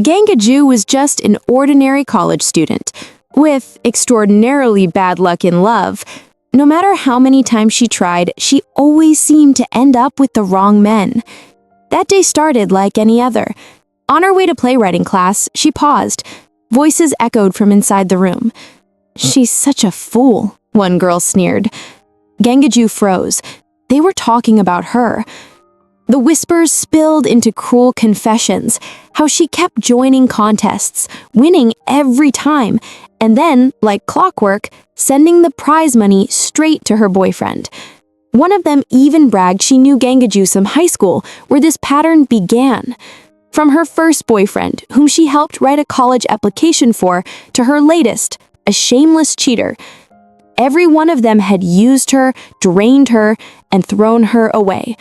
Gangaju was just an ordinary college student, with extraordinarily bad luck in love. No matter how many times she tried, she always seemed to end up with the wrong men. That day started like any other. On her way to playwriting class, she paused. Voices echoed from inside the room. "She's such a fool," one girl sneered. Gangaju froze. They were talking about her. The whispers spilled into cruel confessions, how she kept joining contests, winning every time, and then, like clockwork, sending the prize money straight to her boyfriend. One of them even bragged she knew Gangaju from high school, where this pattern began. From her first boyfriend, whom she helped write a college application for, to her latest, a shameless cheater. Every one of them had used her, drained her, and thrown her away.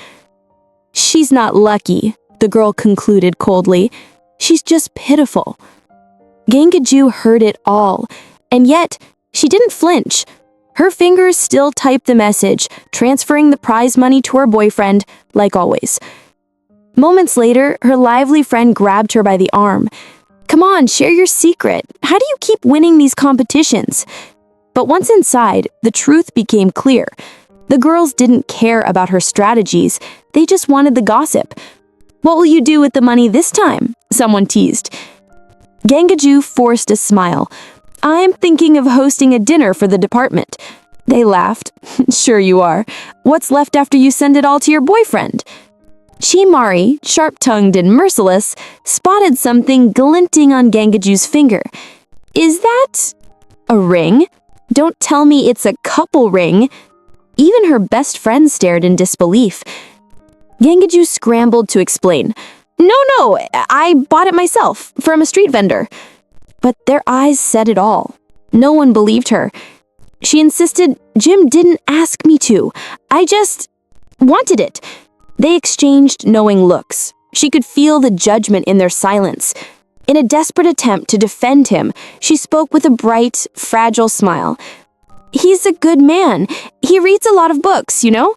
"She's not lucky," the girl concluded coldly. "She's just pitiful." Gangaju heard it all, and yet she didn't flinch. Her fingers still typed the message, transferring the prize money to her boyfriend, like always. Moments later, her lively friend grabbed her by the arm. "Come on, share your secret. How do you keep winning these competitions?" But once inside, the truth became clear. The girls didn't care about her strategies, they just wanted the gossip. "What will you do with the money this time?" someone teased. Gangaju forced a smile. "I'm thinking of hosting a dinner for the department." They laughed. "Sure you are. What's left after you send it all to your boyfriend?" Chimari, sharp-tongued and merciless, spotted something glinting on Gangaju's finger. "Is that a ring? Don't tell me it's a couple ring." Even her best friend stared in disbelief. Gangaju scrambled to explain. No, I bought it myself, from a street vendor." But their eyes said it all. No one believed her. She insisted, "Jim didn't ask me to. I just wanted it." They exchanged knowing looks. She could feel the judgment in their silence. In a desperate attempt to defend him, she spoke with a bright, fragile smile. "He's a good man. He reads a lot of books, you know?"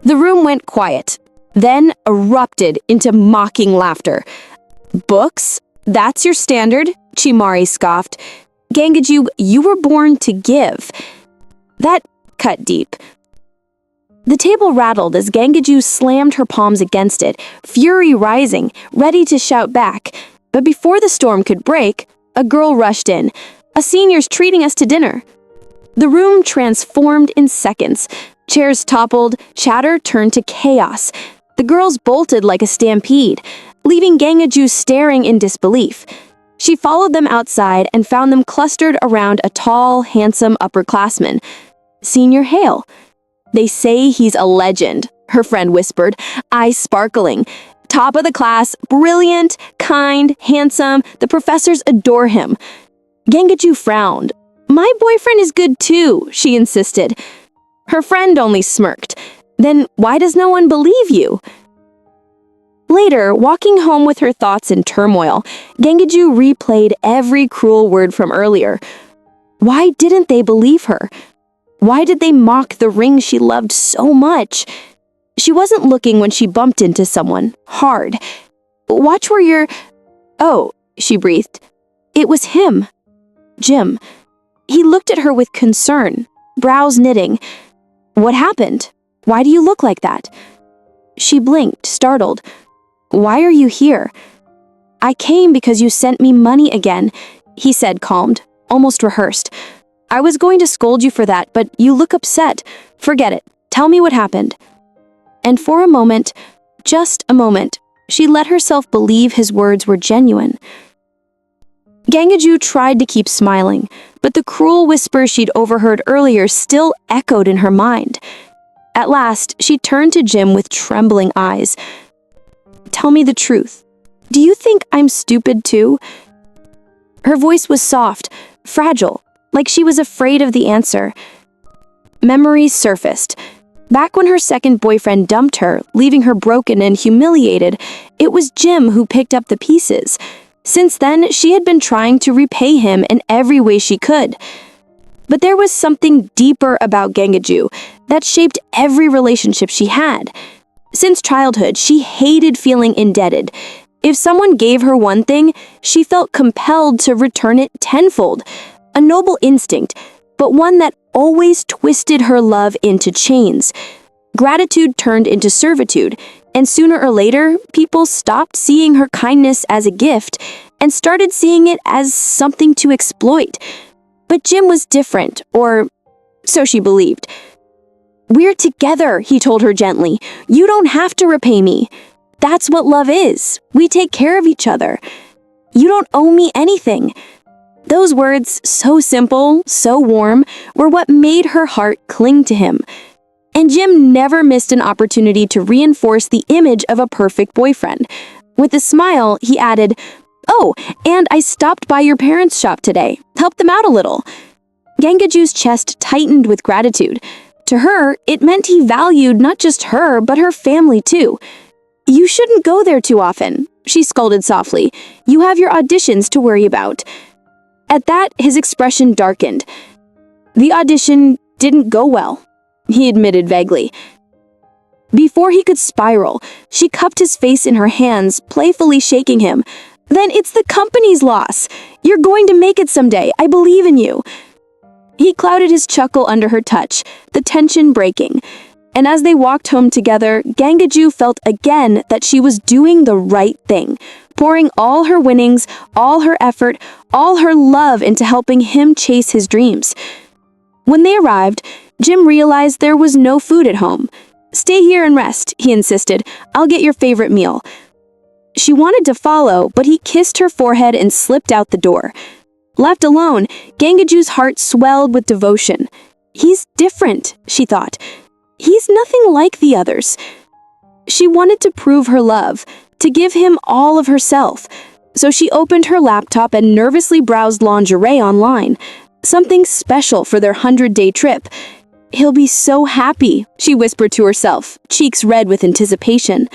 The room went quiet, then erupted into mocking laughter. "Books? That's your standard?" Chimari scoffed. "Gangaju, you were born to give." That cut deep. The table rattled as Gangaju slammed her palms against it, fury rising, ready to shout back. But before the storm could break, a girl rushed in. "A senior's treating us to dinner." The room transformed in seconds. Chairs toppled, chatter turned to chaos. The girls bolted like a stampede, leaving Gangaju staring in disbelief. She followed them outside and found them clustered around a tall, handsome upperclassman. "Senior Hale." "They say he's a legend," her friend whispered, eyes sparkling. "Top of the class, brilliant, kind, handsome, the professors adore him." Gangaju frowned. "My boyfriend is good too," she insisted. Her friend only smirked. "Then why does no one believe you?" Later, walking home with her thoughts in turmoil, Gangaju replayed every cruel word from earlier. Why didn't they believe her? Why did they mock the ring she loved so much? She wasn't looking when she bumped into someone, hard. "Watch where you're—" "Oh," she breathed. It was him. Jim. He looked at her with concern, brows knitting. "What happened? Why do you look like that?" She blinked, startled. "Why are you here?" "I came because you sent me money again," he said, calmed, almost rehearsed. "I was going to scold you for that, but you look upset. Forget it. Tell me what happened." And for a moment, just a moment, she let herself believe his words were genuine. Gangaju tried to keep smiling, but the cruel whispers she'd overheard earlier still echoed in her mind. At last, she turned to Jim with trembling eyes. "Tell me the truth. Do you think I'm stupid too?" Her voice was soft, fragile, like she was afraid of the answer. Memories surfaced. Back when her second boyfriend dumped her, leaving her broken and humiliated, it was Jim who picked up the pieces. Since then, she had been trying to repay him in every way she could. But there was something deeper about Gangaju that shaped every relationship she had. Since childhood, she hated feeling indebted. If someone gave her one thing, she felt compelled to return it tenfold. A noble instinct, but one that always twisted her love into chains. Gratitude turned into servitude, and sooner or later, people stopped seeing her kindness as a gift and started seeing it as something to exploit. But Jim was different, or so she believed. "We're together," he told her gently. "You don't have to repay me. That's what love is. We take care of each other. You don't owe me anything." Those words, so simple, so warm, were what made her heart cling to him. And Jim never missed an opportunity to reinforce the image of a perfect boyfriend. With a smile, he added, "Oh, and I stopped by your parents' shop today. Helped them out a little." Gangaju's chest tightened with gratitude. To her, it meant he valued not just her, but her family too. "You shouldn't go there too often," she scolded softly. "You have your auditions to worry about." At that, his expression darkened. "The audition didn't go well," he admitted vaguely. Before he could spiral, she cupped his face in her hands, playfully shaking him. "Then it's the company's loss. You're going to make it someday. I believe in you." He clouded his chuckle under her touch, the tension breaking. And as they walked home together, Gangaju felt again that she was doing the right thing, pouring all her winnings, all her effort, all her love into helping him chase his dreams. When they arrived, Jim realized there was no food at home. "Stay here and rest," he insisted. "I'll get your favorite meal." She wanted to follow, but he kissed her forehead and slipped out the door. Left alone, Gangaju's heart swelled with devotion. He's different, she thought. He's nothing like the others. She wanted to prove her love, to give him all of herself. So she opened her laptop and nervously browsed lingerie online. Something special for their 100-day trip. "He'll be so happy," she whispered to herself, cheeks red with anticipation.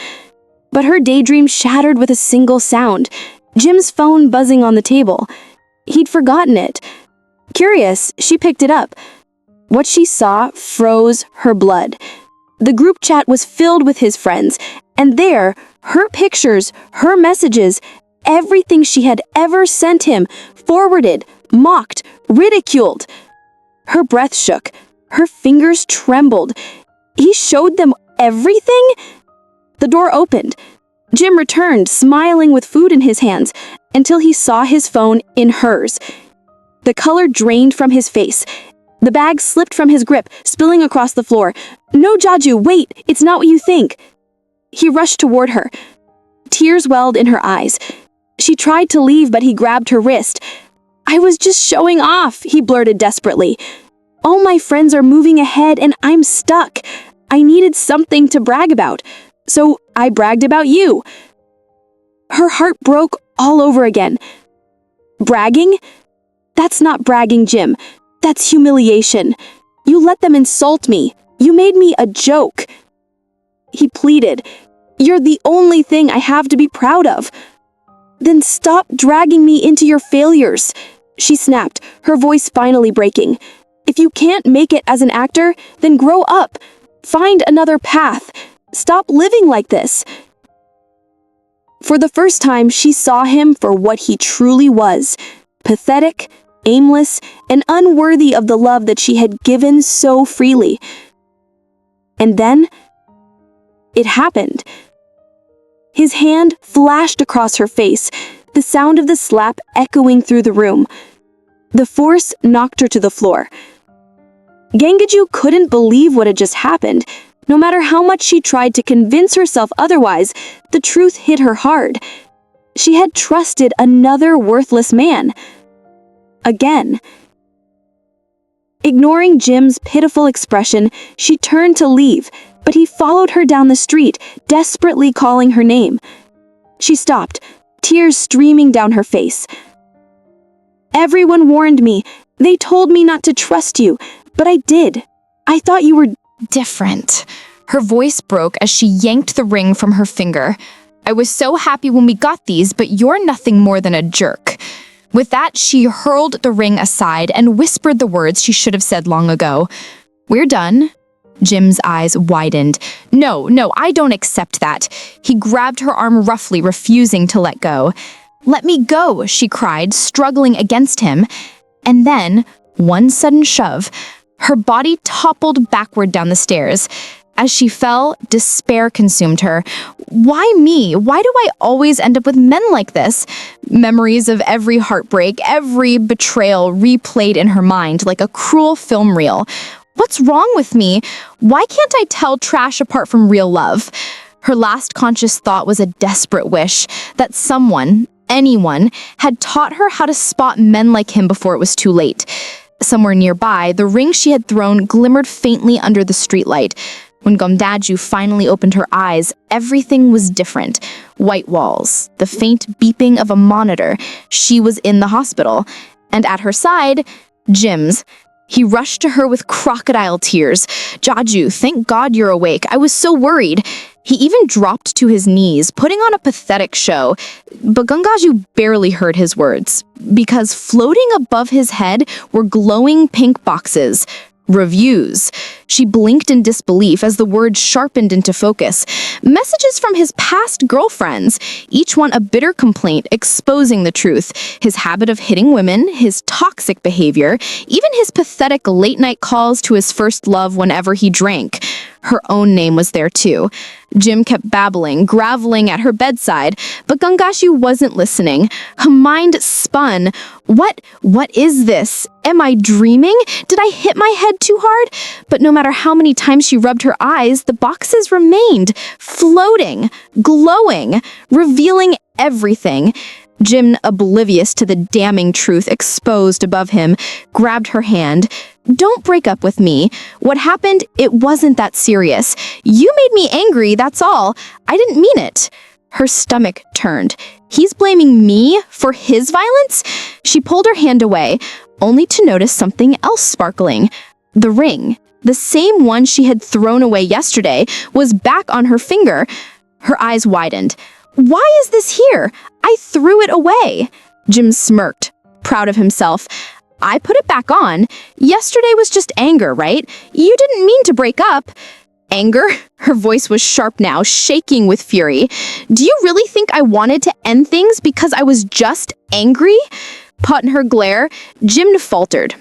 But her daydream shattered with a single sound, Jim's phone buzzing on the table. He'd forgotten it. Curious, she picked it up. What she saw froze her blood. The group chat was filled with his friends, and there, her pictures, her messages, everything she had ever sent him, forwarded, mocked, ridiculed. Her breath shook. Her fingers trembled. He showed them everything? The door opened. Jim returned, smiling with food in his hands, until he saw his phone in hers. The color drained from his face. The bag slipped from his grip, spilling across the floor. "No, Jaju, wait! It's not what you think!" He rushed toward her. Tears welled in her eyes. She tried to leave, but he grabbed her wrist. "I was just showing off," he blurted desperately. "All my friends are moving ahead and I'm stuck. I needed something to brag about. So I bragged about you." Her heart broke all over again. "Bragging? That's not bragging, Jim. That's humiliation. You let them insult me. You made me a joke." He pleaded, "You're the only thing I have to be proud of." "Then stop dragging me into your failures," she snapped, her voice finally breaking. "If you can't make it as an actor, then grow up. Find another path. Stop living like this." For the first time, she saw him for what he truly was. Pathetic, aimless, and unworthy of the love that she had given so freely. And then, it happened. His hand flashed across her face, the sound of the slap echoing through the room. The force knocked her to the floor. Gangaju couldn't believe what had just happened. No matter how much she tried to convince herself otherwise, the truth hit her hard. She had trusted another worthless man. Again. Ignoring Jim's pitiful expression, she turned to leave, but he followed her down the street, desperately calling her name. She stopped, tears streaming down her face. "Everyone warned me. They told me not to trust you, but I did. I thought you were different." Her voice broke as she yanked the ring from her finger. "I was so happy when we got these, but you're nothing more than a jerk." With that, she hurled the ring aside and whispered the words she should have said long ago. "We're done. Jim's eyes widened. No, I don't accept that. He grabbed her arm roughly, refusing to let go. Let me go, she cried, struggling against him. And then, one sudden shove, her body toppled backward down the stairs. As she fell, despair consumed her. Why me? Why do I always end up with men like this? Memories of every heartbreak, every betrayal replayed in her mind like a cruel film reel. What's wrong with me? Why can't I tell trash apart from real love? Her last conscious thought was a desperate wish that someone, anyone, had taught her how to spot men like him before it was too late. Somewhere nearby, the ring she had thrown glimmered faintly under the streetlight. When Gongaju finally opened her eyes, everything was different. White walls, the faint beeping of a monitor. She was in the hospital. And at her side, Jim's. He rushed to her with crocodile tears. Jaju, thank God you're awake. I was so worried. He even dropped to his knees, putting on a pathetic show. But Gongaju barely heard his words, because floating above his head were glowing pink boxes. Reviews. She blinked in disbelief as the words sharpened into focus. Messages from his past girlfriends, each one a bitter complaint exposing the truth. His habit of hitting women, his toxic behavior, even his pathetic late-night calls to his first love whenever he drank. Her own name was there too. Jim kept babbling, groveling at her bedside, but Gongaju wasn't listening. Her mind spun. What is this? Am I dreaming? Did I hit my head too hard? But no matter how many times she rubbed her eyes, the boxes remained, floating, glowing, revealing everything. Jim, oblivious to the damning truth exposed above him, grabbed her hand. Don't break up with me. What happened, it wasn't that serious. You made me angry, that's all. I didn't mean it. Her stomach turned. He's blaming me for his violence? She pulled her hand away, only to notice something else sparkling. The ring, the same one she had thrown away yesterday, was back on her finger. Her eyes widened. Why is this here? I threw it away. Jim smirked, proud of himself. I put it back on. Yesterday was just anger, right? You didn't mean to break up. Anger? Her voice was sharp now, shaking with fury. Do you really think I wanted to end things because I was just angry? Caught in her glare, Jim faltered.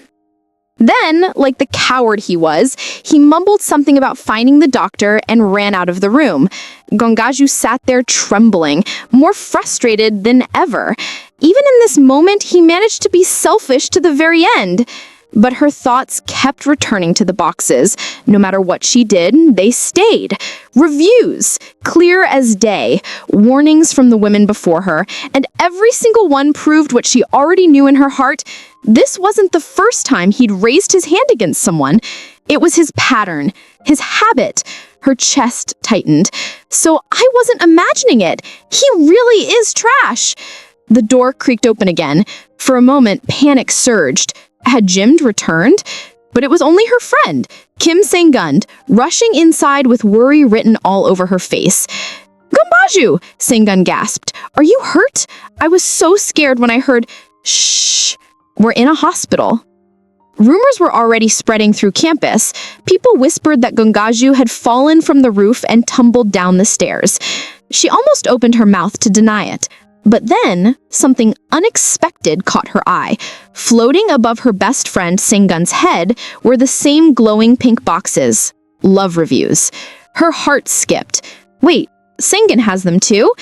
Then, like the coward he was, he mumbled something about finding the doctor and ran out of the room. Gongaju sat there trembling, more frustrated than ever. Even in this moment, he managed to be selfish to the very end. But her thoughts kept returning to the boxes. No matter what she did, they stayed. Reviews, clear as day, warnings from the women before her, and every single one proved what she already knew in her heart. This wasn't the first time he'd raised his hand against someone. It was his pattern, his habit. Her chest tightened. So I wasn't imagining it. He really is trash. The door creaked open again. For a moment, panic surged. Had Jim returned? But it was only her friend, Kim Sang-gun, rushing inside with worry written all over her face. Gongaju, Sang-gun gasped. Are you hurt? I was so scared when I heard, shh, we're in a hospital. Rumors were already spreading through campus. People whispered that Gongaju had fallen from the roof and tumbled down the stairs. She almost opened her mouth to deny it. But then, something unexpected caught her eye. Floating above her best friend Sang-gun's head were the same glowing pink boxes. Love reviews. Her heart skipped. Wait, Sang-gun has them too?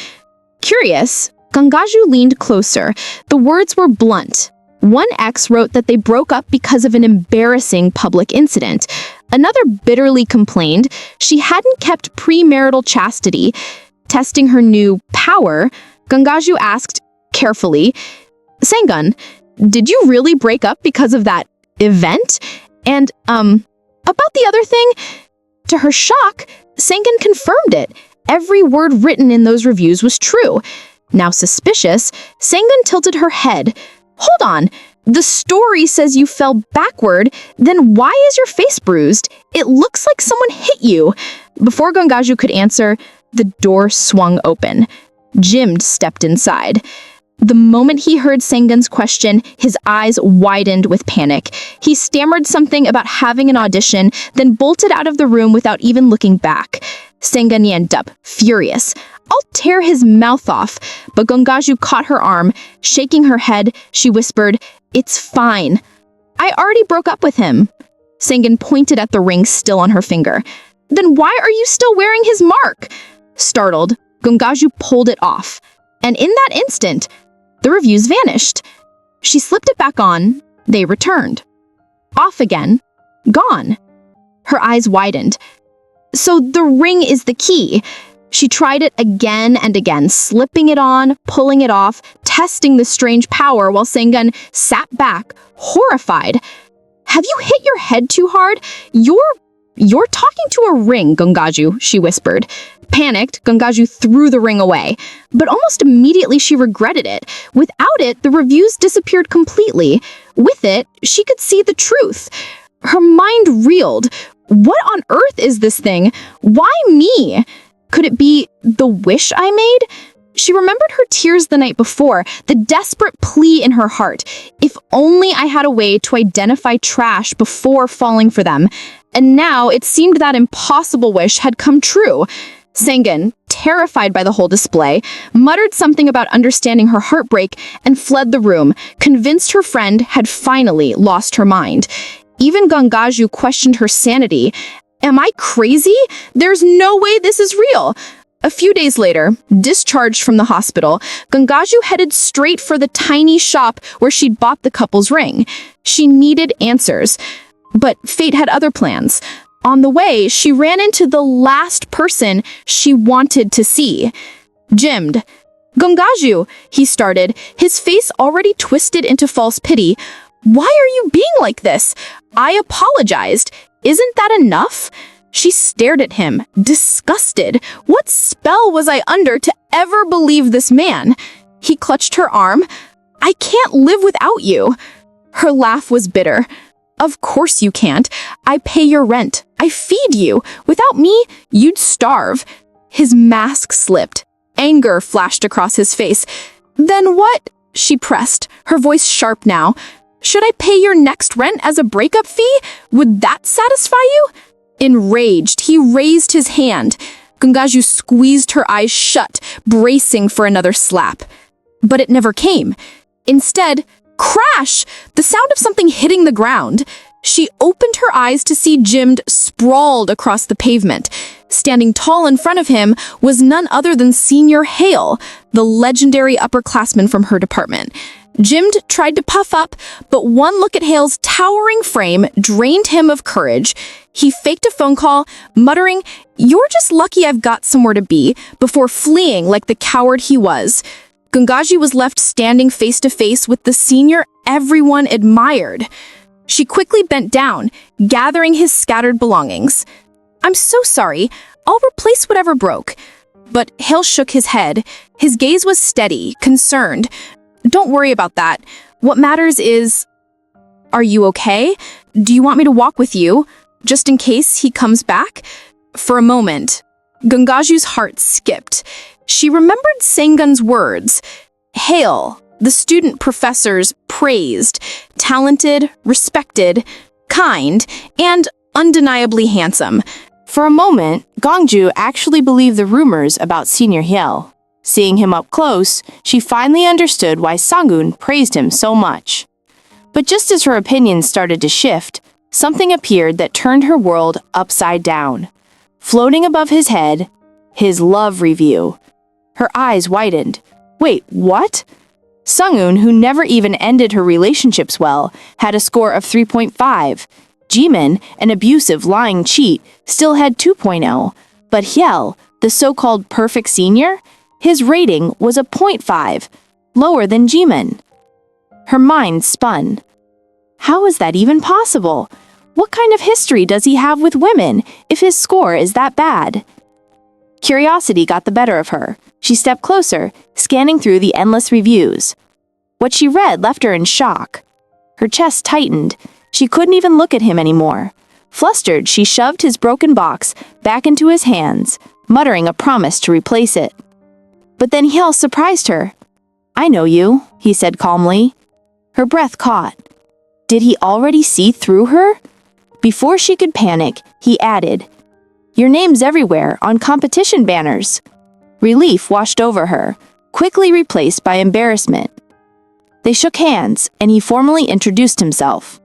Curious, Gongaju leaned closer. The words were blunt. One ex wrote that they broke up because of an embarrassing public incident. Another bitterly complained she hadn't kept premarital chastity. Testing her new power, Gongaju asked, carefully, Sang-gun, did you really break up because of that event? And, about the other thing? To her shock, Sang-gun confirmed it. Every word written in those reviews was true. Now suspicious, Sang-gun tilted her head. Hold on, the story says you fell backward, then why is your face bruised? It looks like someone hit you. Before Gongaju could answer, the door swung open. Jim stepped inside. The moment he heard Sengun's question, his eyes widened with panic. He stammered something about having an audition, then bolted out of the room without even looking back. Sengun yanked up, furious. "I'll tear his mouth off." But Gongaju caught her arm. Shaking her head, she whispered, "It's fine. I already broke up with him." Sengun pointed at the ring still on her finger. "Then why are you still wearing his mark?" Startled, Gongaju pulled it off. And in that instant, the reviews vanished. She slipped it back on. They returned. Off again. Gone. Her eyes widened. So the ring is the key. She tried it again and again, slipping it on, pulling it off, testing the strange power while Sengun sat back, horrified. "Have you hit your head too hard? You're talking to a ring, Gongaju," she whispered. Panicked, Gongaju threw the ring away, but almost immediately she regretted it. Without it, the reviews disappeared completely. With it, she could see the truth. Her mind reeled. What on earth is this thing? Why me? Could it be the wish I made? She remembered her tears the night before, the desperate plea in her heart. If only I had a way to identify trash before falling for them. And now it seemed that impossible wish had come true. Sengun, terrified by the whole display, muttered something about understanding her heartbreak and fled the room, convinced her friend had finally lost her mind. Even Gongaju questioned her sanity. "Am I crazy? There's no way this is real." A few days later, discharged from the hospital, Gongaju headed straight for the tiny shop where she'd bought the couple's ring. She needed answers, but fate had other plans. On the way, she ran into the last person she wanted to see. Jimmed. "Gongaju," he started, his face already twisted into false pity. "Why are you being like this? I apologized. Isn't that enough?" She stared at him, disgusted. What spell was I under to ever believe this man? He clutched her arm. "I can't live without you." Her laugh was bitter. "Of course you can't. I pay your rent. I feed you. Without me, you'd starve." His mask slipped. Anger flashed across his face. "Then what?" she pressed, her voice sharp now. "Should I pay your next rent as a breakup fee? Would that satisfy you?" Enraged, he raised his hand. Gongaju squeezed her eyes shut, bracing for another slap. But it never came. Instead, crash! The sound of something hitting the ground. She opened her eyes to see Jimmed sprawled across the pavement. Standing tall in front of him was none other than Senior Hale, the legendary upperclassman from her department. Jimmed tried to puff up, but one look at Hale's towering frame drained him of courage. He faked a phone call, muttering, "You're just lucky I've got somewhere to be," before fleeing like the coward he was. Gongaju was left standing face to face with the senior everyone admired. She quickly bent down, gathering his scattered belongings. "I'm so sorry. I'll replace whatever broke." But Hale shook his head. His gaze was steady, concerned. "Don't worry about that. What matters is... Are you okay? Do you want me to walk with you, just in case he comes back?" For a moment, Gongaju's heart skipped. She remembered Sengun's words. Hale, the student professors praised, talented, respected, kind, and undeniably handsome. For a moment, Gongju actually believed the rumors about Senior Hale. Seeing him up close, she finally understood why Sangun praised him so much. But just as her opinions started to shift, something appeared that turned her world upside down. Floating above his head, his love review. Her eyes widened. Wait, what? Sangun, who never even ended her relationships well, had a score of 3.5. Jimin, an abusive, lying cheat, still had 2.0. But Hyel, the so-called perfect senior, his rating was a 0.5, lower than Jimin. Her mind spun. How is that even possible? What kind of history does he have with women if his score is that bad? Curiosity got the better of her. She stepped closer, scanning through the endless reviews. What she read left her in shock. Her chest tightened. She couldn't even look at him anymore. Flustered, she shoved his broken box back into his hands, muttering a promise to replace it. But then Hyel surprised her. I know you, he said calmly. Her breath caught. Did he already see through her? Before she could panic, he added, Your name's everywhere on competition banners. Relief washed over her, quickly replaced by embarrassment. They shook hands, and he formally introduced himself.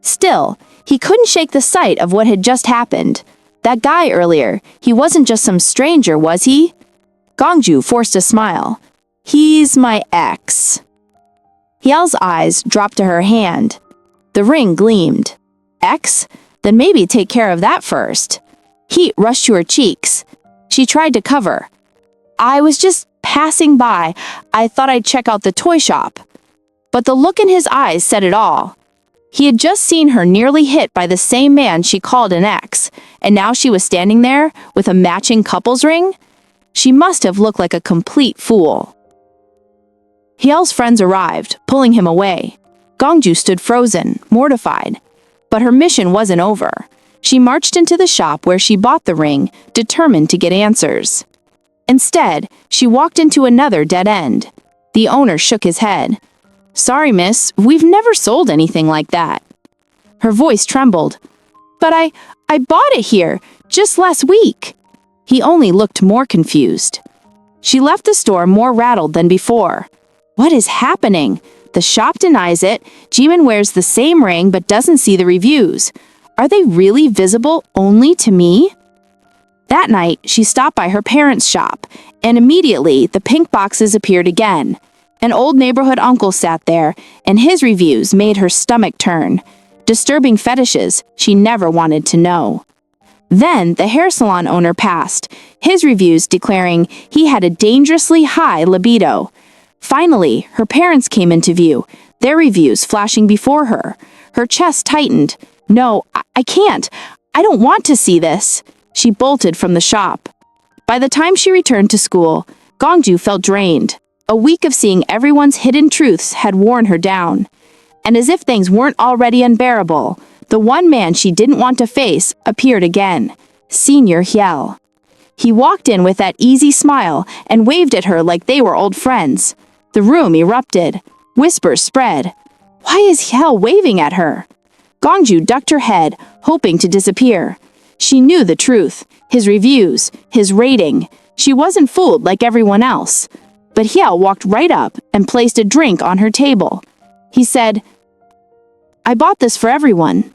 Still, he couldn't shake the sight of what had just happened. That guy earlier, he wasn't just some stranger, was he? Gongju forced a smile. He's my ex. Hyel's eyes dropped to her hand. The ring gleamed. Ex? Then maybe take care of that first. Heat rushed to her cheeks. She tried to cover. I was just passing by. I thought I'd check out the toy shop. But the look in his eyes said it all. He had just seen her nearly hit by the same man she called an ex, and now she was standing there with a matching couple's ring? She must have looked like a complete fool. Hyel's friends arrived, pulling him away. Gongju stood frozen, mortified. But her mission wasn't over. She marched into the shop where she bought the ring, determined to get answers. Instead, she walked into another dead end. The owner shook his head. Sorry, miss, we've never sold anything like that. Her voice trembled. But I bought it here, just last week. He only looked more confused. She left the store more rattled than before. What is happening? The shop denies it. Jimin wears the same ring but doesn't see the reviews. Are they really visible only to me? That night, she stopped by her parents' shop, and immediately the pink boxes appeared again. An old neighborhood uncle sat there, and his reviews made her stomach turn. Disturbing fetishes she never wanted to know. Then the hair salon owner passed, his reviews declaring he had a dangerously high libido. Finally, her parents came into view, their reviews flashing before her. Her chest tightened. No, I can't. I don't want to see this. She bolted from the shop. By the time she returned to school, Gongju felt drained. A week of seeing everyone's hidden truths had worn her down. And as if things weren't already unbearable, the one man she didn't want to face appeared again, Senior Hyel. He walked in with that easy smile and waved at her like they were old friends. The room erupted. Whispers spread. Why is Hyel waving at her? Gongju ducked her head, hoping to disappear. She knew the truth, his reviews, his rating. She wasn't fooled like everyone else. But Hyel walked right up and placed a drink on her table. He said, I bought this for everyone.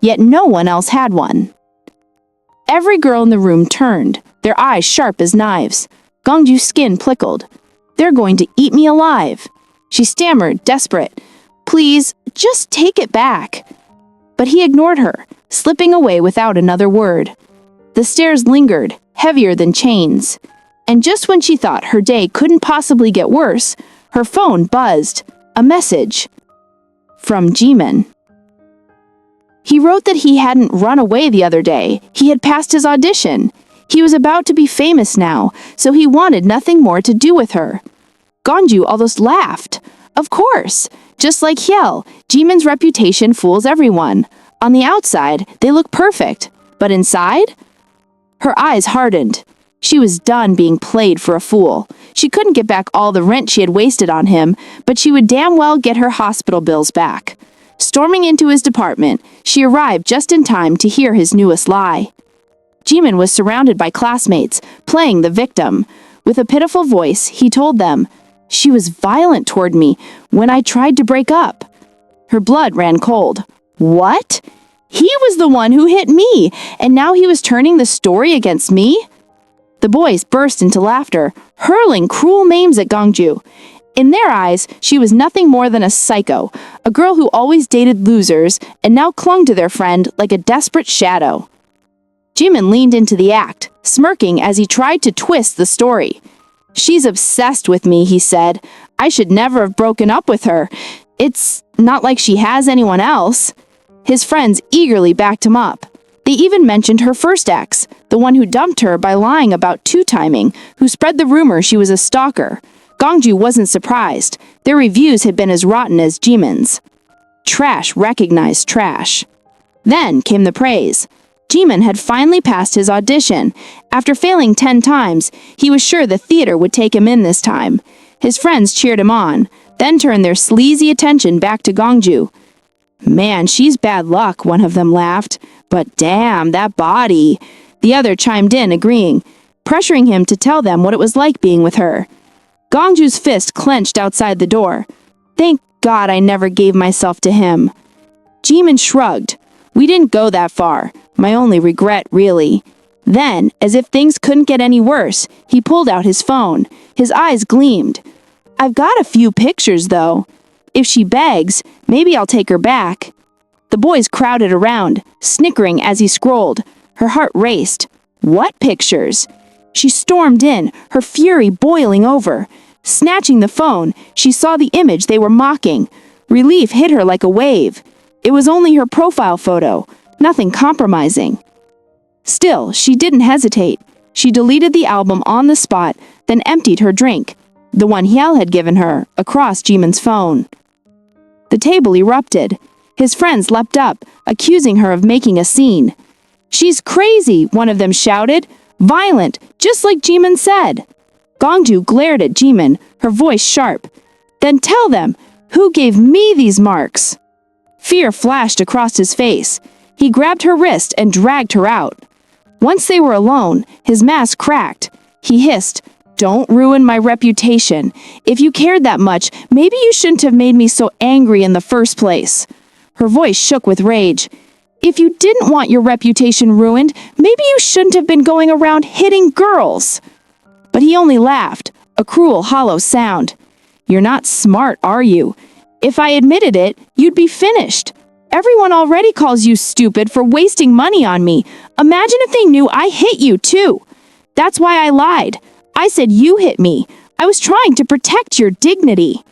Yet no one else had one. Every girl in the room turned, their eyes sharp as knives. Gongju's skin prickled. They're going to eat me alive. She stammered, desperate. Please, just take it back. But he ignored her, slipping away without another word. The stares lingered, heavier than chains. And just when she thought her day couldn't possibly get worse, her phone buzzed. A message. From Jimin. He wrote that he hadn't run away the other day. He had passed his audition. He was about to be famous now, so he wanted nothing more to do with her. Gongju almost laughed. Of course. Just like Hyel, Jimin's reputation fools everyone. On the outside, they look perfect. But inside? Her eyes hardened. She was done being played for a fool. She couldn't get back all the rent she had wasted on him, but she would damn well get her hospital bills back. Storming into his department, she arrived just in time to hear his newest lie. Jimin was surrounded by classmates, playing the victim. With a pitiful voice, he told them, She was violent toward me when I tried to break up. Her blood ran cold. What? He was the one who hit me, and now he was turning the story against me? The boys burst into laughter, hurling cruel names at Gongju. In their eyes, she was nothing more than a psycho, a girl who always dated losers and now clung to their friend like a desperate shadow. Jimin leaned into the act, smirking as he tried to twist the story. She's obsessed with me, he said. I should never have broken up with her. It's not like she has anyone else. His friends eagerly backed him up. They even mentioned her first ex, the one who dumped her by lying about two-timing, who spread the rumor she was a stalker. Gongju wasn't surprised. Their reviews had been as rotten as Jimin's. Trash recognized trash. Then came the praise. Jimin had finally passed his audition. After failing 10 times, he was sure the theater would take him in this time. His friends cheered him on, then turned their sleazy attention back to Gongju. "Man, she's bad luck," one of them laughed. "But damn, that body." The other chimed in, agreeing, pressuring him to tell them what it was like being with her. Gongju's fist clenched outside the door. "Thank God I never gave myself to him." Jimin shrugged. "We didn't go that far. My only regret, really." Then, as if things couldn't get any worse, he pulled out his phone. His eyes gleamed. "I've got a few pictures, though. If she begs, maybe I'll take her back." The boys crowded around, snickering as he scrolled. Her heart raced. What pictures? She stormed in, her fury boiling over. Snatching the phone, she saw the image they were mocking. Relief hit her like a wave. It was only her profile photo, nothing compromising. Still, she didn't hesitate. She deleted the album on the spot, then emptied her drink, the one Hyel had given her, across Jimin's phone. The table erupted. His friends leapt up, accusing her of making a scene. "She's crazy," one of them shouted. "Violent, just like Jimin said." Gongju glared at Jimin, her voice sharp. "Then tell them, who gave me these marks?" Fear flashed across his face. He grabbed her wrist and dragged her out. Once they were alone, his mask cracked. He hissed, "Don't ruin my reputation. If you cared that much, maybe you shouldn't have made me so angry in the first place." Her voice shook with rage. "If you didn't want your reputation ruined, maybe you shouldn't have been going around hitting girls." But he only laughed, a cruel, hollow sound. "You're not smart, are you? If I admitted it, you'd be finished. Everyone already calls you stupid for wasting money on me. Imagine if they knew I hit you, too. That's why I lied. I said you hit me. I was trying to protect your dignity."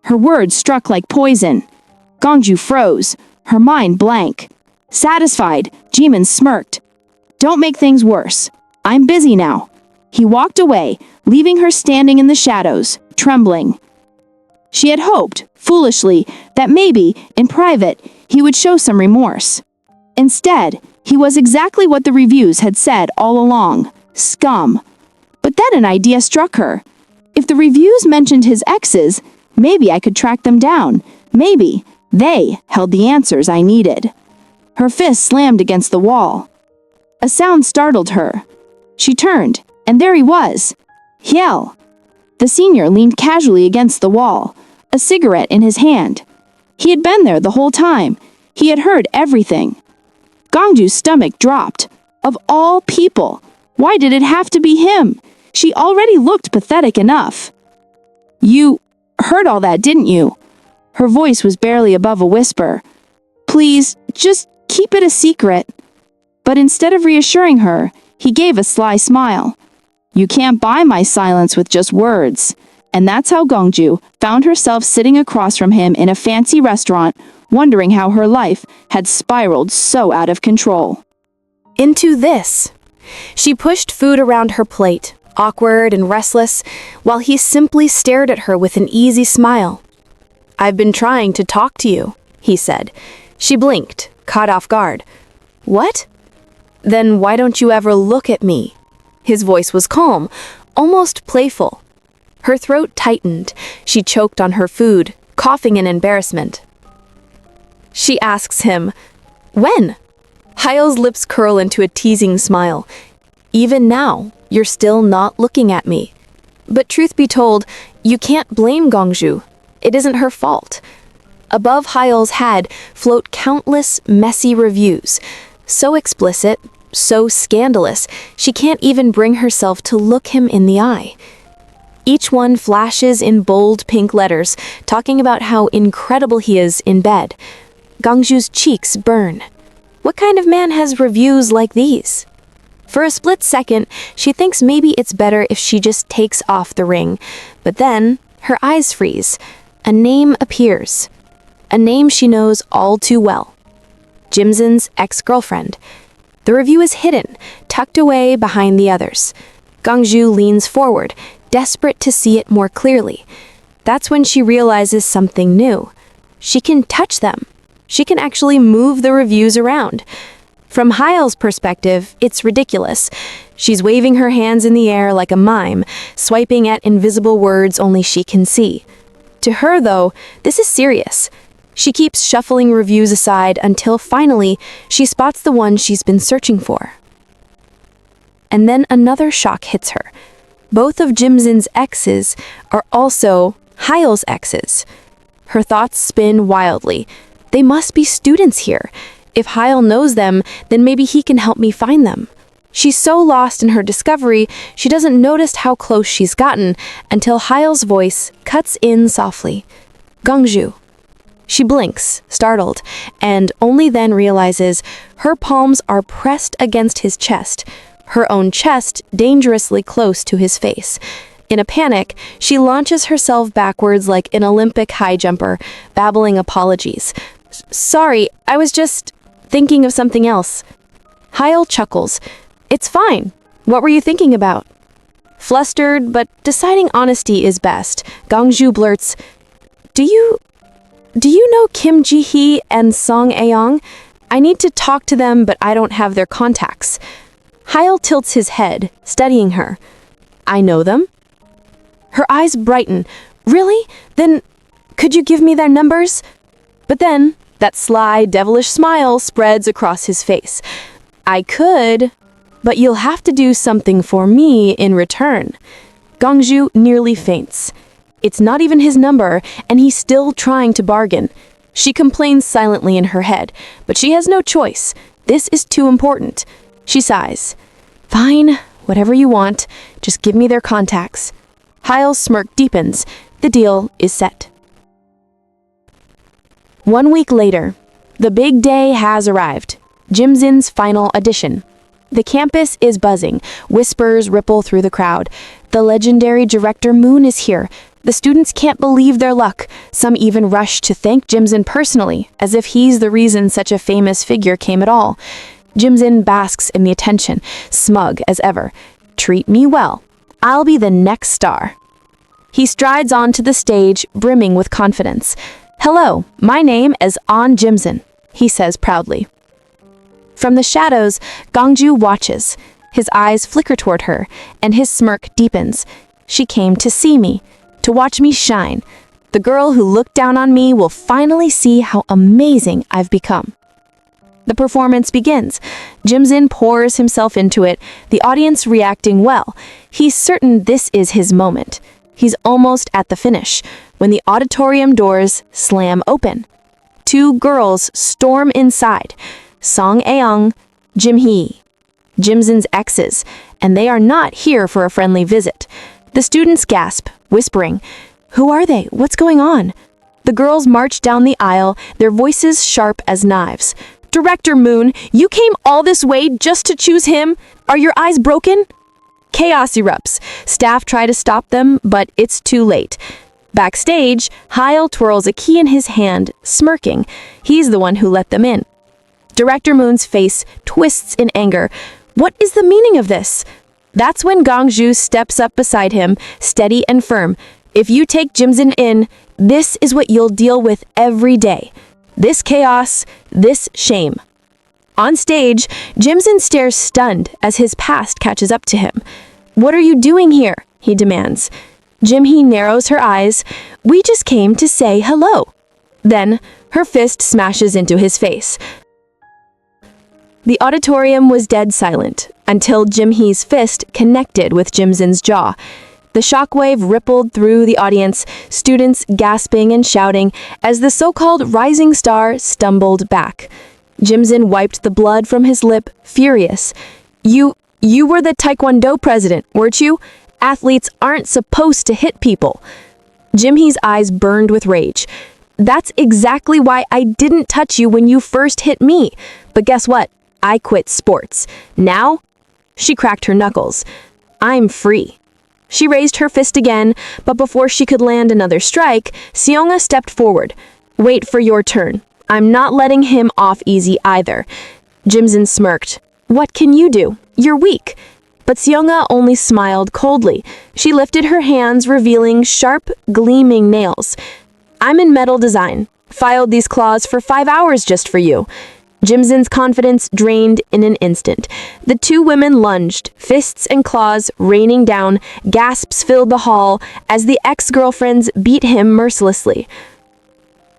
Her words struck like poison. Gongju froze, her mind blank. Satisfied, Jimin smirked. "Don't make things worse. I'm busy now." He walked away, leaving her standing in the shadows, trembling. She had hoped, foolishly, that maybe, in private, he would show some remorse. Instead, he was exactly what the reviews had said all along, scum. But then an idea struck her. If the reviews mentioned his exes, maybe I could track them down. Maybe they held the answers I needed. Her fist slammed against the wall. A sound startled her. She turned, and there he was. Hyel. The senior leaned casually against the wall, a cigarette in his hand. He had been there the whole time. He had heard everything. Gongju's stomach dropped. Of all people, why did it have to be him? She already looked pathetic enough. "You heard all that, didn't you?" Her voice was barely above a whisper. "Please, just keep it a secret." But instead of reassuring her, he gave a sly smile. "You can't buy my silence with just words." And that's how Gongju found herself sitting across from him in a fancy restaurant, wondering how her life had spiraled so out of control. Into this. She pushed food around her plate, awkward and restless, while he simply stared at her with an easy smile. "I've been trying to talk to you," he said. She blinked, caught off guard. "What?" "Then why don't you ever look at me?" His voice was calm, almost playful. Her throat tightened. She choked on her food, coughing in embarrassment. She asks him, "When?" Hyel's lips curl into a teasing smile. "Even now, you're still not looking at me." But truth be told, you can't blame Gongju. It isn't her fault. Above Hyel's head float countless messy reviews, so explicit, so scandalous, she can't even bring herself to look him in the eye. Each one flashes in bold pink letters, talking about how incredible he is in bed. Gongju's cheeks burn. What kind of man has reviews like these? For a split second, she thinks maybe it's better if she just takes off the ring. But then, her eyes freeze. A name appears. A name she knows all too well. Jimson's ex-girlfriend. The review is hidden, tucked away behind the others. Gongju leans forward, desperate to see it more clearly. That's when she realizes something new. She can touch them. She can actually move the reviews around. From Hyle's perspective, it's ridiculous. She's waving her hands in the air like a mime, swiping at invisible words only she can see. To her, though, this is serious. She keeps shuffling reviews aside until finally she spots the one she's been searching for. And then another shock hits her. Both of Jimzin's exes are also Hyle's exes. Her thoughts spin wildly. They must be students here. If Hyle knows them, then maybe he can help me find them. She's so lost in her discovery, she doesn't notice how close she's gotten until Hyle's voice cuts in softly. Gongju. She blinks, startled, and only then realizes her palms are pressed against his chest, her own chest dangerously close to his face. In a panic, she launches herself backwards like an Olympic high jumper, babbling apologies. Sorry, I was just thinking of something else. Hyle chuckles. It's fine. What were you thinking about? Flustered, but deciding honesty is best, Gongju blurts, Do you know Kim Ji-hee and Song Aeong? I need to talk to them, but I don't have their contacts. Hyle tilts his head, studying her. I know them? Her eyes brighten. Really? Then could you give me their numbers? But then that sly, devilish smile spreads across his face. I could, but you'll have to do something for me in return. Gongju nearly faints. It's not even his number, and he's still trying to bargain. She complains silently in her head, but she has no choice. This is too important. She sighs. Fine, whatever you want. Just give me their contacts. Hyle's smirk deepens. The deal is set. 1 week later, the big day has arrived. Jimzin's final audition. The campus is buzzing. Whispers ripple through the crowd. The legendary director Moon is here. The students can't believe their luck. Some even rush to thank Jimzin personally, as if he's the reason such a famous figure came at all. Jimzin basks in the attention, smug as ever. Treat me well. I'll be the next star. He strides onto the stage, brimming with confidence. Hello, my name is An Jimzin, he says proudly. From the shadows, Gongju watches. His eyes flicker toward her, and his smirk deepens. She came to see me, to watch me shine. The girl who looked down on me will finally see how amazing I've become. The performance begins. Jimzin pours himself into it, the audience reacting well. He's certain this is his moment. He's almost at the finish, when the auditorium doors slam open. 2 girls storm inside. Song Aeong, Jim Hee, Jimzin's exes, and they are not here for a friendly visit. The students gasp, whispering, Who are they? What's going on? The girls march down the aisle, their voices sharp as knives. Director Moon, you came all this way just to choose him? Are your eyes broken? Chaos erupts. Staff try to stop them, but it's too late. Backstage, Hyle twirls a key in his hand, smirking. He's the one who let them in. Director Moon's face twists in anger. What is the meaning of this? That's when Gongju steps up beside him, steady and firm. If you take Jimzin in, this is what you'll deal with every day. This chaos, this shame. On stage, Jimzin stares stunned as his past catches up to him. What are you doing here? He demands. Jim-hee narrows her eyes. We just came to say hello. Then, her fist smashes into his face. The auditorium was dead silent until Jim-hee's fist connected with Jimzin's jaw. The shockwave rippled through the audience, students gasping and shouting as the so-called rising star stumbled back. Jimzin wiped the blood from his lip, furious. You were the Taekwondo president, weren't you? Athletes aren't supposed to hit people. Jim-hee's eyes burned with rage. That's exactly why I didn't touch you when you first hit me. But guess what? I quit sports. Now? She cracked her knuckles. I'm free. She raised her fist again, but before she could land another strike, Seonga stepped forward. Wait for your turn. I'm not letting him off easy either. Jimzin smirked. What can you do? You're weak. But Seonga only smiled coldly. She lifted her hands, revealing sharp, gleaming nails. I'm in metal design. Filed these claws for 5 hours just for you. Jimson's confidence drained in an instant. The two women lunged, fists and claws raining down, gasps filled the hall as the ex-girlfriends beat him mercilessly.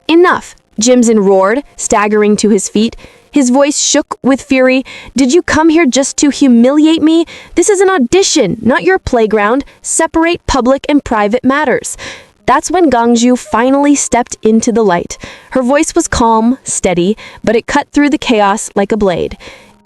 "Enough," Jimson roared, staggering to his feet. His voice shook with fury. "Did you come here just to humiliate me? This is an audition, not your playground. Separate public and private matters." That's when Gongju finally stepped into the light. Her voice was calm, steady, but it cut through the chaos like a blade.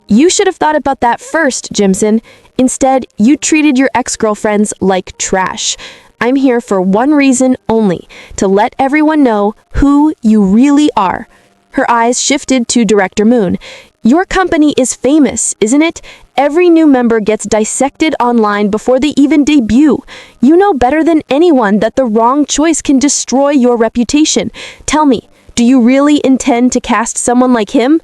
"You should have thought about that first, Jimson. Instead, you treated your ex-girlfriends like trash. I'm here for one reason only, to let everyone know who you really are." Her eyes shifted to Director Moon. "Your company is famous, isn't it? Every new member gets dissected online before they even debut. You know better than anyone that the wrong choice can destroy your reputation. Tell me, do you really intend to cast someone like him?"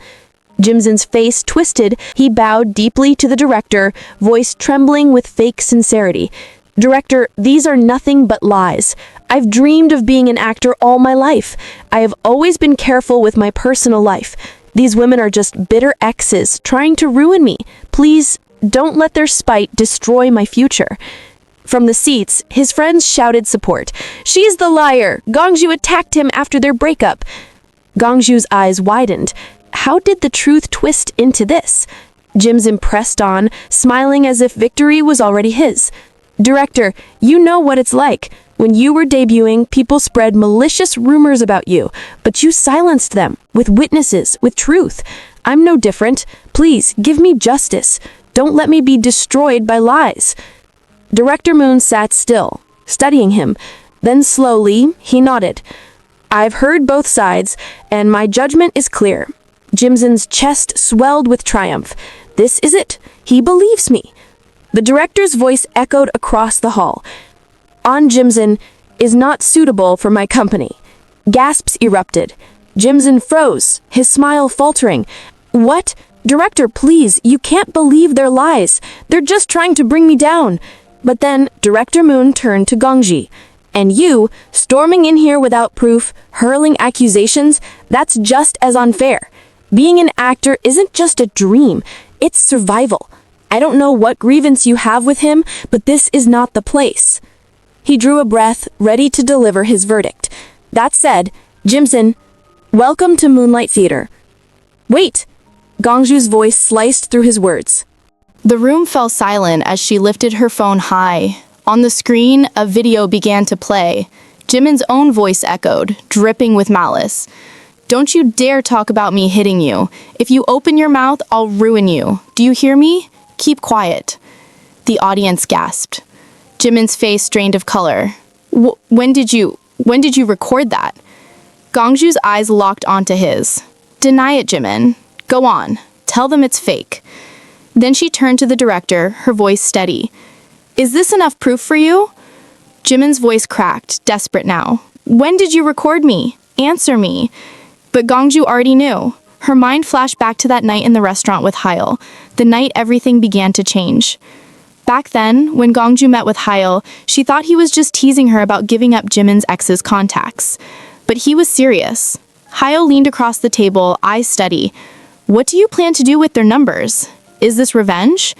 Jimson's face twisted. He bowed deeply to the director, voice trembling with fake sincerity. "Director, these are nothing but lies. I've dreamed of being an actor all my life. I have always been careful with my personal life. These women are just bitter exes trying to ruin me. Please, don't let their spite destroy my future." From the seats, his friends shouted support. "She's the liar! Gongju attacked him after their breakup." Gongju's eyes widened. How did the truth twist into this? Jimson pressed on, smiling as if victory was already his. "Director, you know what it's like. When you were debuting, people spread malicious rumors about you, but you silenced them with witnesses, with truth. I'm no different. Please, give me justice. Don't let me be destroyed by lies." Director Moon sat still, studying him. Then slowly, he nodded. "I've heard both sides, and my judgment is clear." Jimson's chest swelled with triumph. "This is it. He believes me." The director's voice echoed across the hall. "On Jimson is not suitable for my company." Gasps erupted. Jimson froze, his smile faltering. "What? Director, please, you can't believe their lies. They're just trying to bring me down." But then Director Moon turned to Gongji. "And you, storming in here without proof, hurling accusations, that's just as unfair. Being an actor isn't just a dream, it's survival. I don't know what grievance you have with him, but this is not the place." He drew a breath, ready to deliver his verdict. "That said, Jimson, welcome to Moonlight Theater." "Wait!" Gongju's voice sliced through his words. The room fell silent as she lifted her phone high. On the screen, a video began to play. Jimin's own voice echoed, dripping with malice. "Don't you dare talk about me hitting you. If you open your mouth, I'll ruin you. Do you hear me? Keep quiet." The audience gasped. Jimin's face drained of color. When did you record that?" Gongju's eyes locked onto his. "Deny it, Jimin. Go on. Tell them it's fake." Then she turned to the director, her voice steady. "Is this enough proof for you?" Jimin's voice cracked, desperate now. "When did you record me? Answer me." But Gongju already knew. Her mind flashed back to that night in the restaurant with Hyle, the night everything began to change. Back then, when Gongju met with Hyle, she thought he was just teasing her about giving up Jimin's ex's contacts. But he was serious. Hyle leaned across the table, eyes steady. "What do you plan to do with their numbers? Is this revenge?"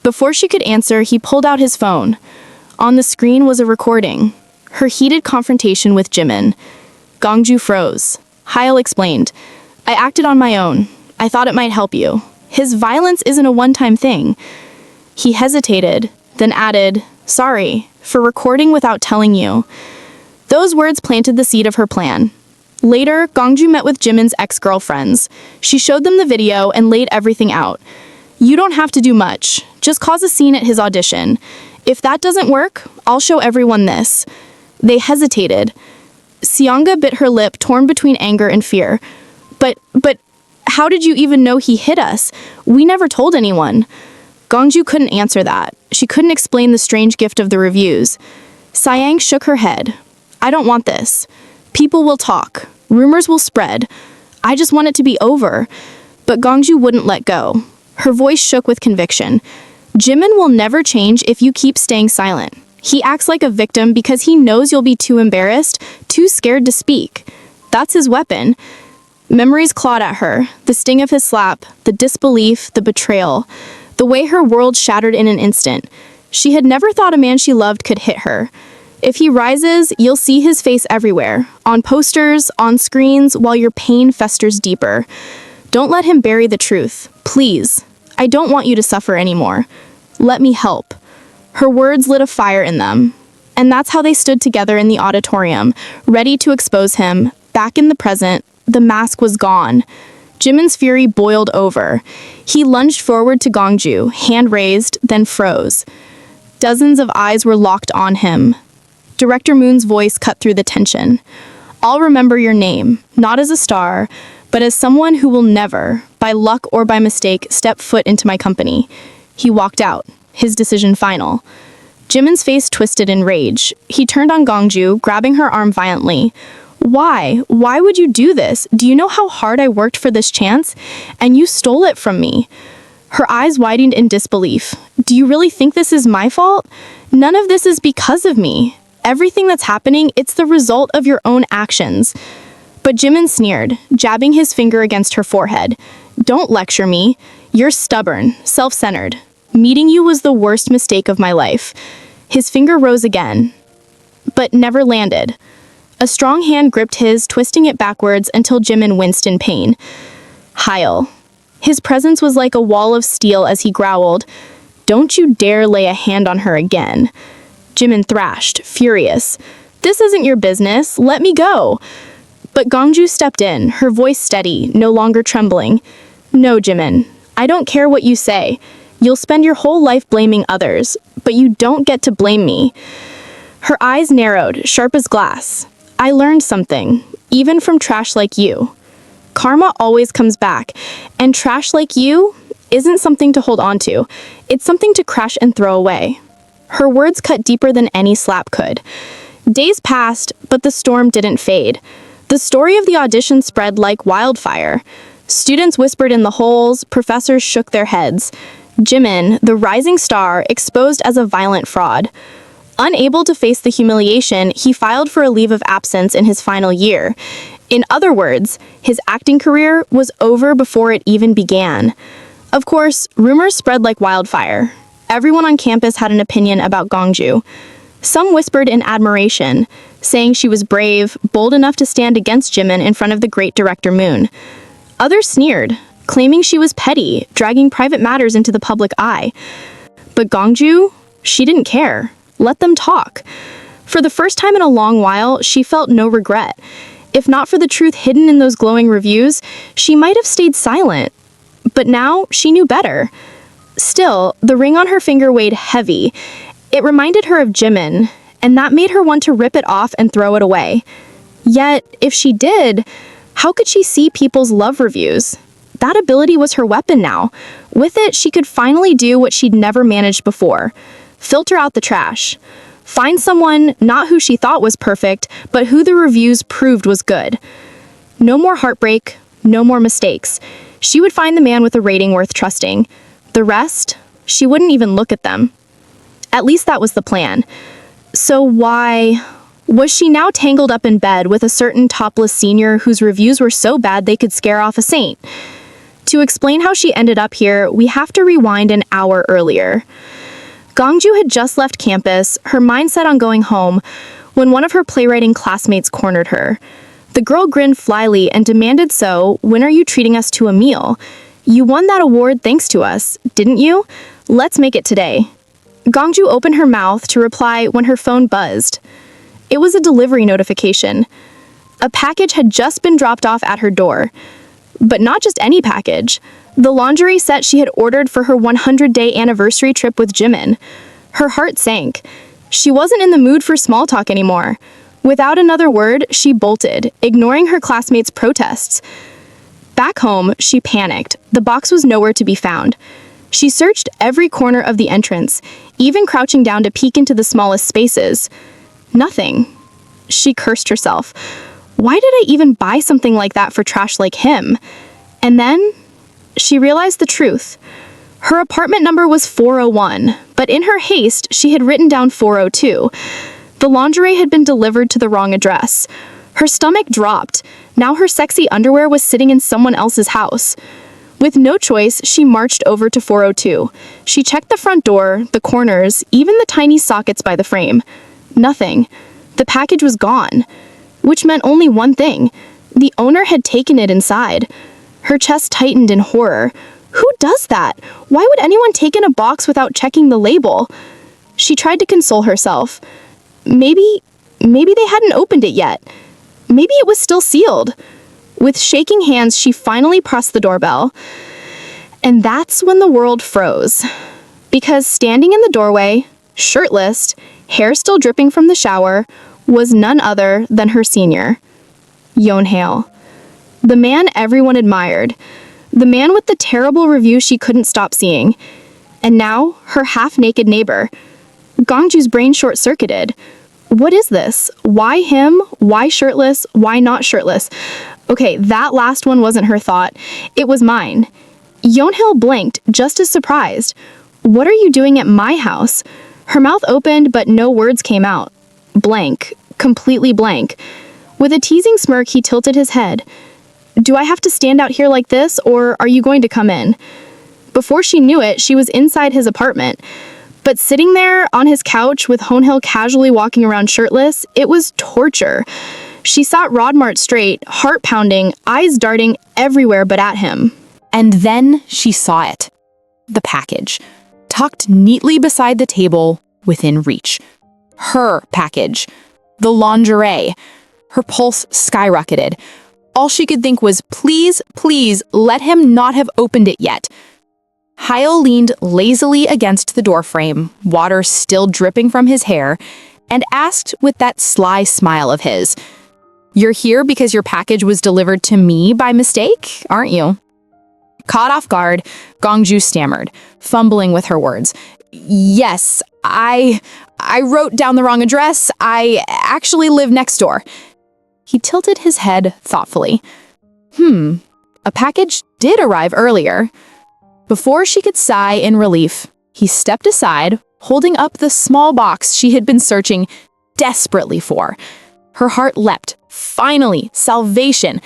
Before she could answer, he pulled out his phone. On the screen was a recording. Her heated confrontation with Jimin. Gongju froze. Hyle explained, "I acted on my own. I thought it might help you. His violence isn't a one-time thing." He hesitated, then added, "Sorry, for recording without telling you." Those words planted the seed of her plan. Later, Gongju met with Jimin's ex-girlfriends. She showed them the video and laid everything out. "You don't have to do much. Just cause a scene at his audition. If that doesn't work, I'll show everyone this." They hesitated. Seonga bit her lip, torn between anger and fear. But how did you even know he hit us? We never told anyone." Gongju couldn't answer that. She couldn't explain the strange gift of the reviews. Sayang shook her head. "I don't want this. People will talk. Rumors will spread. I just want it to be over." But Gongju wouldn't let go. Her voice shook with conviction. "Jimin will never change if you keep staying silent. He acts like a victim because he knows you'll be too embarrassed, too scared to speak. That's his weapon. Memories clawed at her, the sting of his slap, the disbelief, the betrayal, the way her world shattered in an instant. She had never thought a man she loved could hit her. If he rises, you'll see his face everywhere, on posters, on screens, while your pain festers deeper. Don't let him bury the truth, please. I don't want you to suffer anymore. Let me help. Her words lit a fire in them. And that's how they stood together in the auditorium, ready to expose him. Back in the present, the mask was gone. Jimin's fury boiled over. He lunged forward to Gongju, hand raised, then froze. Dozens of eyes were locked on him. Director Moon's voice cut through the tension. I'll remember your name, not as a star, but as someone who will never, by luck or by mistake, step foot into my company. He walked out, his decision final. Jimin's face twisted in rage. He turned on Gongju, grabbing her arm violently. Why? Why would you do this? Do you know how hard I worked for this chance? And you stole it from me. Her eyes widened in disbelief. Do you really think this is my fault? None of this is because of me. Everything that's happening, it's the result of your own actions. But Jimin sneered, jabbing his finger against her forehead. Don't lecture me. You're stubborn, self-centered. Meeting you was the worst mistake of my life. His finger rose again, but never landed. A strong hand gripped his, twisting it backwards until Jimin winced in pain. Heil. His presence was like a wall of steel as he growled, Don't you dare lay a hand on her again. Jimin thrashed, furious. This isn't your business. Let me go. But Gongju stepped in, her voice steady, no longer trembling. No, Jimin. I don't care what you say. You'll spend your whole life blaming others, but you don't get to blame me. Her eyes narrowed, sharp as glass. I learned something, even from trash like you. Karma always comes back, and trash like you isn't something to hold on to. It's something to crash and throw away. Her words cut deeper than any slap could. Days passed, but the storm didn't fade. The story of the audition spread like wildfire. Students whispered in the halls, professors shook their heads. Jimin, the rising star, exposed as a violent fraud. Unable to face the humiliation, he filed for a leave of absence in his final year. In other words, his acting career was over before it even began. Of course, rumors spread like wildfire. Everyone on campus had an opinion about Gongju. Some whispered in admiration, saying she was brave, bold enough to stand against Jimin in front of the great director Moon. Others sneered, claiming she was petty, dragging private matters into the public eye. But Gongju, she didn't care. Let them talk. For the first time in a long while, she felt no regret. If not for the truth hidden in those glowing reviews, she might have stayed silent. But now, she knew better. Still, the ring on her finger weighed heavy. It reminded her of Jimin, and that made her want to rip it off and throw it away. Yet, if she did, how could she see people's love reviews? That ability was her weapon now. With it, she could finally do what she'd never managed before. Filter out the trash. Find someone, not who she thought was perfect, but who the reviews proved was good. No more heartbreak, no more mistakes. She would find the man with a rating worth trusting. The rest, she wouldn't even look at them. At least that was the plan. So why was she now tangled up in bed with a certain topless senior whose reviews were so bad they could scare off a saint? To explain how she ended up here, we have to rewind an hour earlier. Gongju had just left campus, her mind set on going home, when one of her playwriting classmates cornered her. The girl grinned slyly and demanded, so, when are you treating us to a meal? You won that award thanks to us, didn't you? Let's make it today. Gongju opened her mouth to reply when her phone buzzed. It was a delivery notification. A package had just been dropped off at her door. But not just any package. The lingerie set she had ordered for her 100-day anniversary trip with Jimin. Her heart sank. She wasn't in the mood for small talk anymore. Without another word, she bolted, ignoring her classmates' protests. Back home, she panicked. The box was nowhere to be found. She searched every corner of the entrance, even crouching down to peek into the smallest spaces. Nothing. She cursed herself. Why did I even buy something like that for trash like him? And then, she realized the truth. Her apartment number was 401, but in her haste, she had written down 402. The lingerie had been delivered to the wrong address. Her stomach dropped. Now her sexy underwear was sitting in someone else's house. With no choice, she marched over to 402. She checked the front door, the corners, even the tiny sockets by the frame. Nothing. The package was gone, which meant only one thing. The owner had taken it inside. Her chest tightened in horror. Who does that? Why would anyone take in a box without checking the label? She tried to console herself. Maybe they hadn't opened it yet. Maybe it was still sealed. With shaking hands, she finally pressed the doorbell. And that's when the world froze. Because standing in the doorway, shirtless, hair still dripping from the shower, was none other than her senior, Yeonhae. The man everyone admired. The man with the terrible review she couldn't stop seeing. And now, her half-naked neighbor. Gongju's brain short-circuited. What is this? Why him? Why shirtless? Why not shirtless? Okay, that last one wasn't her thought. It was mine. Yeonhae blinked, just as surprised. What are you doing at my house? Her mouth opened, but no words came out. Blank. Completely blank. With a teasing smirk, he tilted his head. Do I have to stand out here like this, or are you going to come in? Before she knew it, she was inside his apartment. But sitting there on his couch with Yeonhae casually walking around shirtless, it was torture. She sat Rodmart straight, heart pounding, eyes darting everywhere but at him. And then she saw it. The package, tucked neatly beside the table, within reach. Her package. The lingerie. Her pulse skyrocketed. All she could think was, please, please, let him not have opened it yet. Hyle leaned lazily against the doorframe, water still dripping from his hair, and asked with that sly smile of his, "You're here because your package was delivered to me by mistake, aren't you?" Caught off guard, Gongju stammered, fumbling with her words. "Yes, I wrote down the wrong address. I actually live next door." He tilted his head thoughtfully. A package did arrive earlier. Before she could sigh in relief, he stepped aside, holding up the small box she had been searching desperately for. Her heart leapt. Finally, salvation.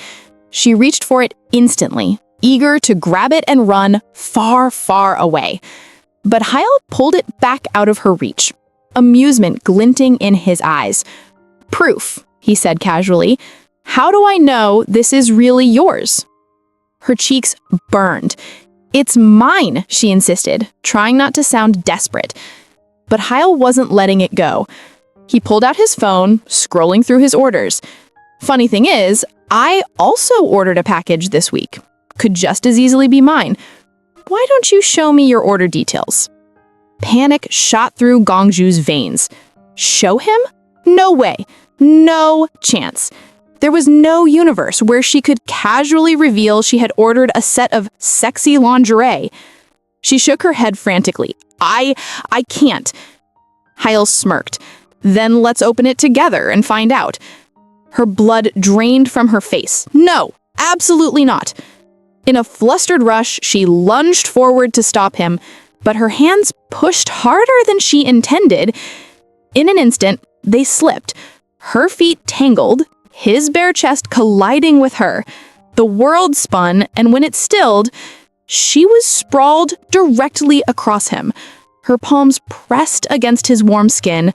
She reached for it instantly, eager to grab it and run far, far away. But Hyle pulled it back out of her reach, amusement glinting in his eyes. "Proof," he said casually. "How do I know this is really yours?" Her cheeks burned. "It's mine," she insisted, trying not to sound desperate. But Hyle wasn't letting it go. He pulled out his phone, scrolling through his orders. "Funny thing is, I also ordered a package this week. Could just as easily be mine. Why don't you show me your order details?" Panic shot through Gongju's veins. Show him? No way. No chance. There was no universe where she could casually reveal she had ordered a set of sexy lingerie. She shook her head frantically. I can't." Hyle smirked. "Then let's open it together and find out." Her blood drained from her face. No, absolutely not. In a flustered rush, she lunged forward to stop him, but her hands pushed harder than she intended. In an instant, they slipped. Her feet tangled, his bare chest colliding with her. The world spun, and when it stilled, she was sprawled directly across him, her palms pressed against his warm skin.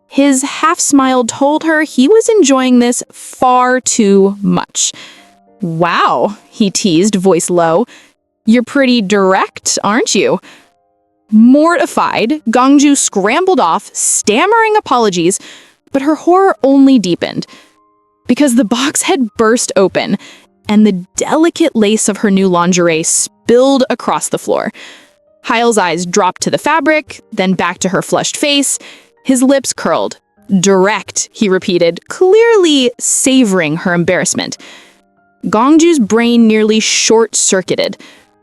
His half-smile told her he was enjoying this far too much. "Wow," he teased, voice low. "You're pretty direct, aren't you?" Mortified, Gongju scrambled off, stammering apologies, but her horror only deepened. Because the box had burst open, and the delicate lace of her new lingerie spilled across the floor. Hyle's eyes dropped to the fabric, then back to her flushed face. His lips curled. "Direct," he repeated, clearly savoring her embarrassment. Gongju's brain nearly short-circuited.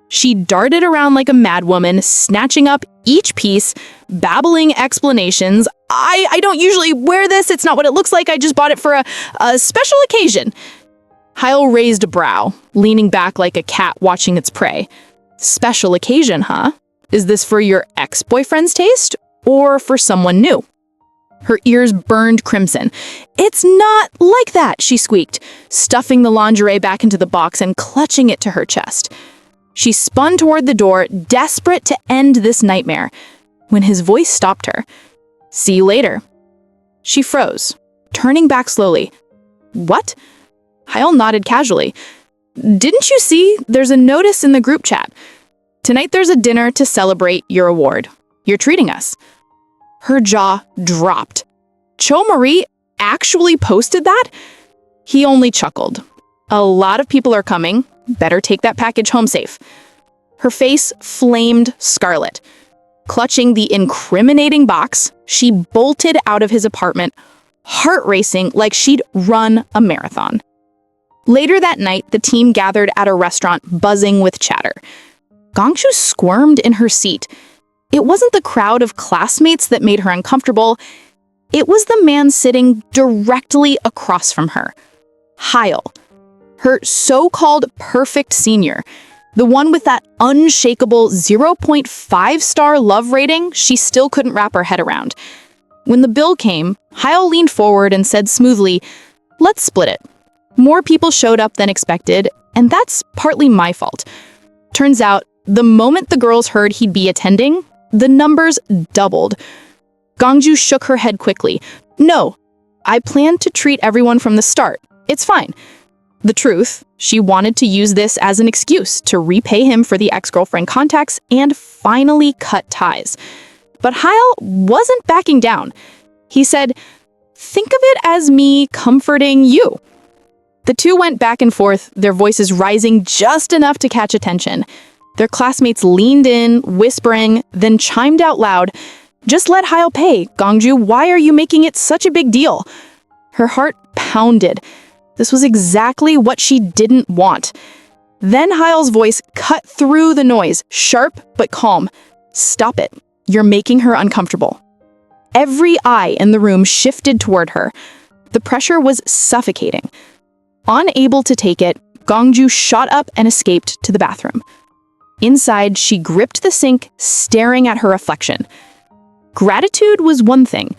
She darted around like a madwoman, snatching up each piece, babbling explanations. I don't usually wear this. It's not what it looks like. I just bought it for a special occasion." Hyle raised a brow, leaning back like a cat watching its prey. "Special occasion, huh? Is this for your ex-boyfriend's taste or for someone new?" Her ears burned crimson. "It's not like that," she squeaked, stuffing the lingerie back into the box and clutching it to her chest. She spun toward the door, desperate to end this nightmare, when his voice stopped her. "See you later." She froze, turning back slowly. "What?" Hyle nodded casually. "Didn't you see? There's a notice in the group chat. Tonight there's a dinner to celebrate your award. You're treating us." Her jaw dropped. Cho Marie actually posted that? He only chuckled. "A lot of people are coming. Better take that package home safe." Her face flamed scarlet. Clutching the incriminating box, she bolted out of his apartment, heart racing like she'd run a marathon. Later that night, the team gathered at a restaurant buzzing with chatter. Gongju squirmed in her seat. It wasn't the crowd of classmates that made her uncomfortable. It was the man sitting directly across from her. Hyle, her so-called perfect senior, the one with that unshakable 0.5-star love rating she still couldn't wrap her head around. When the bill came, Hyle leaned forward and said smoothly, "Let's split it." More people showed up than expected, and that's partly my fault. Turns out, the moment the girls heard he'd be attending, the numbers doubled. Gongju shook her head quickly. "No, I planned to treat everyone from the start. It's fine." The truth, she wanted to use this as an excuse to repay him for the ex-girlfriend contacts and finally cut ties. But Hyle wasn't backing down. He said, "Think of it as me comforting you." The two went back and forth, their voices rising just enough to catch attention. Their classmates leaned in, whispering, then chimed out loud, "Just let Hyle pay. Gongju, why are you making it such a big deal?" Her heart pounded. This was exactly what she didn't want. Then Hyle's voice cut through the noise, sharp but calm. "Stop it. You're making her uncomfortable." Every eye in the room shifted toward her. The pressure was suffocating. Unable to take it, Gongju shot up and escaped to the bathroom. Inside, she gripped the sink, staring at her reflection. Gratitude was one thing,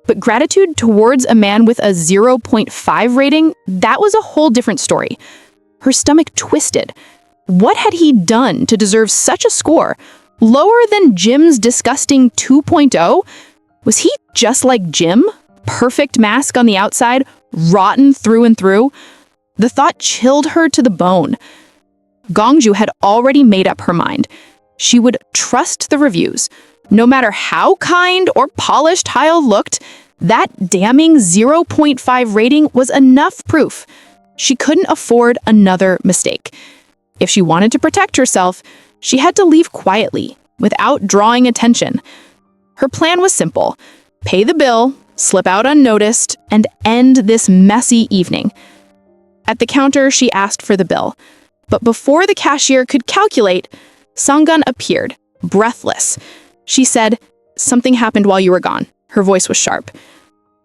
but gratitude towards a man with a 0.5 rating, that was a whole different story. Her stomach twisted. What had he done to deserve such a score? Lower than Jim's disgusting 2.0? Was he just like Jim? Perfect mask on the outside, rotten through and through? The thought chilled her to the bone. Gongju had already made up her mind. She would trust the reviews. No matter how kind or polished Hyle looked, that damning 0.5 rating was enough proof. She couldn't afford another mistake. If she wanted to protect herself, she had to leave quietly, without drawing attention. Her plan was simple: pay the bill, slip out unnoticed, and end this messy evening. At the counter, she asked for the bill. But before the cashier could calculate, Sanggun appeared, breathless. She said, "Something happened while you were gone." Her voice was sharp.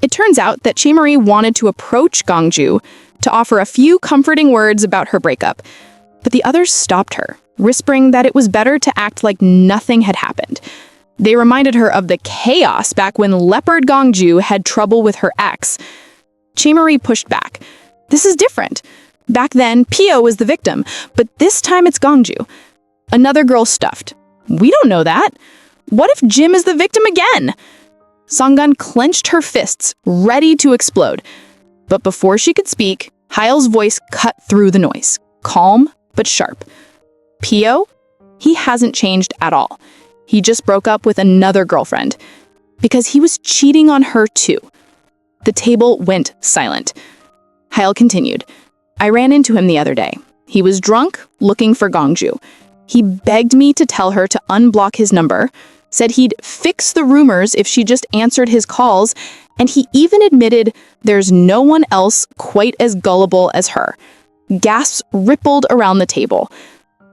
It turns out that Chae-Marie wanted to approach Gongju to offer a few comforting words about her breakup, but the others stopped her, whispering that it was better to act like nothing had happened. They reminded her of the chaos back when Leopard Gongju had trouble with her ex. Chae-Marie pushed back. "This is different. Back then, Pio was the victim, but this time it's Gongju." Another girl stuffed. "We don't know that. What if Jim is the victim again?" Sanggun clenched her fists, ready to explode. But before she could speak, Hyle's voice cut through the noise, calm but sharp. "Pio? He hasn't changed at all. He just broke up with another girlfriend. Because he was cheating on her too." The table went silent. Hyle continued. "I ran into him the other day. He was drunk, looking for Gongju. He begged me to tell her to unblock his number, said he'd fix the rumors if she just answered his calls, and he even admitted there's no one else quite as gullible as her." Gasps rippled around the table.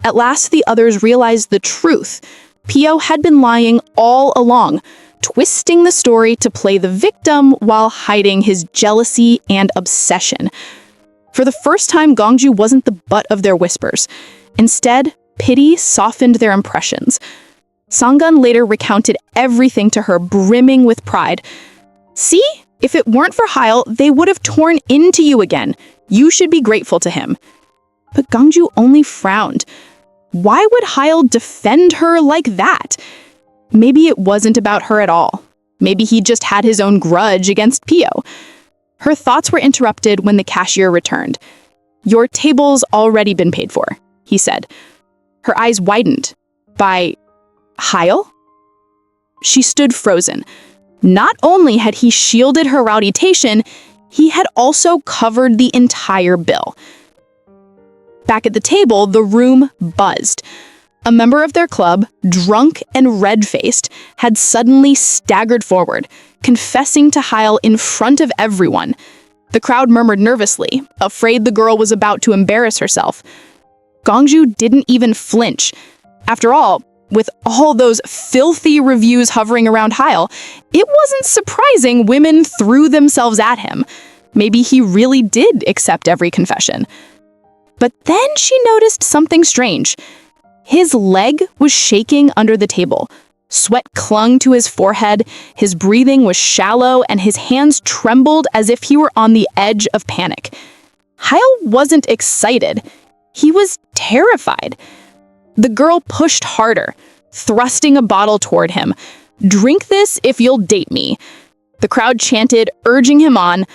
At last, the others realized the truth. Pio had been lying all along, twisting the story to play the victim while hiding his jealousy and obsession. For the first time, Gongju wasn't the butt of their whispers. Instead, pity softened their impressions. Sanggun later recounted everything to her, brimming with pride. See? If it weren't for Hyle, they would have torn into you again. You should be grateful to him. But Gongju only frowned. Why would Hyle defend her like that? Maybe it wasn't about her at all. Maybe he just had his own grudge against Pio. Her thoughts were interrupted when the cashier returned. "Your table's already been paid for," he said. Her eyes widened. By Hyle? She stood frozen. Not only had he shielded her reputation, he had also covered the entire bill. Back at the table, the room buzzed. A member of their club, drunk and red-faced, had suddenly staggered forward, confessing to Hyle in front of everyone. The crowd murmured nervously, afraid the girl was about to embarrass herself. Gongju didn't even flinch. After all, with all those filthy reviews hovering around Hyle, it wasn't surprising women threw themselves at him. Maybe he really did accept every confession. But then she noticed something strange. His leg was shaking under the table. Sweat clung to his forehead, his breathing was shallow, and his hands trembled as if he were on the edge of panic. Hyle wasn't excited. He was terrified. The girl pushed harder, thrusting a bottle toward him. "Drink this if you'll date me." The crowd chanted, urging him on.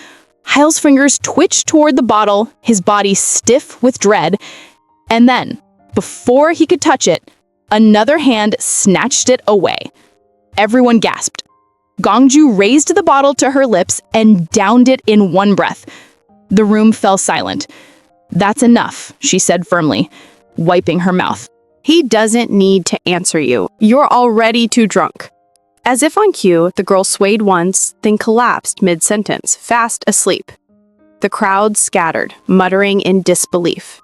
Hyle's fingers twitched toward the bottle, his body stiff with dread. And then, before he could touch it, another hand snatched it away. Everyone gasped. Gongju raised the bottle to her lips and downed it in one breath. The room fell silent. "That's enough," she said firmly, wiping her mouth. "He doesn't need to answer you. You're already too drunk." As if on cue, the girl swayed once, then collapsed mid-sentence, fast asleep. The crowd scattered, muttering in disbelief,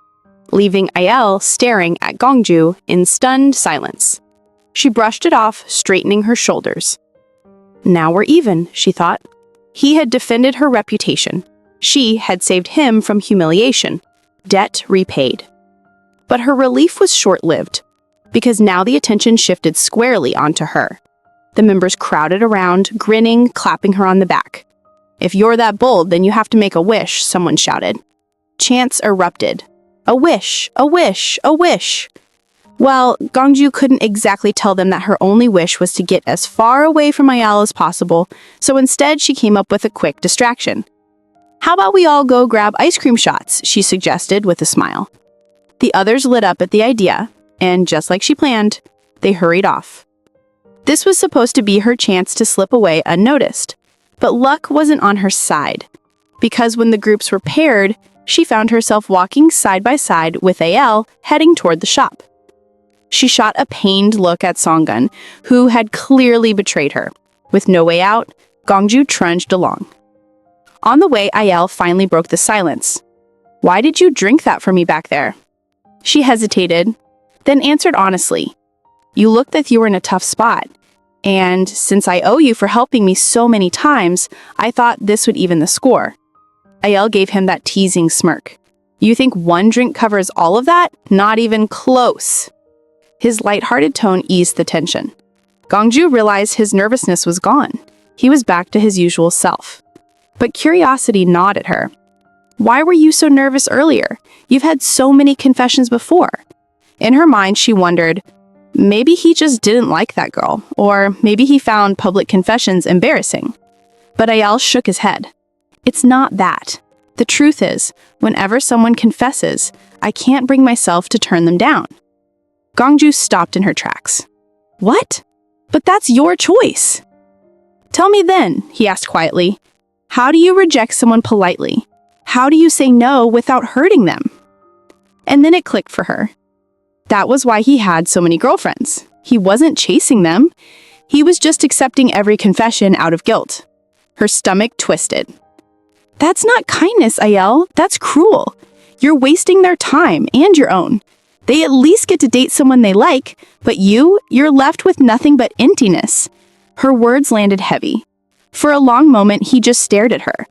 leaving Ayel staring at Gongju in stunned silence. She brushed it off, straightening her shoulders. Now we're even, she thought. He had defended her reputation. She had saved him from humiliation. Debt repaid. But her relief was short-lived, because now the attention shifted squarely onto her. The members crowded around, grinning, clapping her on the back. "If you're that bold, then you have to make a wish," someone shouted. Chants erupted. "A wish, a wish, a wish." Well, Gongju couldn't exactly tell them that her only wish was to get as far away from Ayala as possible, so instead she came up with a quick distraction. "How about we all go grab ice cream shots?" she suggested with a smile. The others lit up at the idea, and just like she planned, they hurried off. This was supposed to be her chance to slip away unnoticed, but luck wasn't on her side, because when the groups were paired, she found herself walking side by side with Ayel heading toward the shop. She shot a pained look at Songgun, who had clearly betrayed her. With no way out, Gongju trudged along. On the way, Ayel finally broke the silence. "Why did you drink that for me back there?" She hesitated, then answered honestly. "You looked like you were in a tough spot, and since I owe you for helping me so many times, I thought this would even the score." Ayel gave him that teasing smirk. "You think one drink covers all of that? Not even close." His lighthearted tone eased the tension. Gongju realized his nervousness was gone. He was back to his usual self. But curiosity gnawed at her. "Why were you so nervous earlier? You've had so many confessions before." In her mind, she wondered, maybe he just didn't like that girl, or maybe he found public confessions embarrassing. But Ayel shook his head. "It's not that. The truth is, whenever someone confesses, I can't bring myself to turn them down." Gongju stopped in her tracks. "What? But that's your choice." "Tell me then," he asked quietly. "How do you reject someone politely? How do you say no without hurting them?" And then it clicked for her. That was why he had so many girlfriends. He wasn't chasing them. He was just accepting every confession out of guilt. Her stomach twisted. "That's not kindness, Ayel. That's cruel. You're wasting their time and your own. They at least get to date someone they like, but you're left with nothing but emptiness." Her words landed heavy. For a long moment, he just stared at her.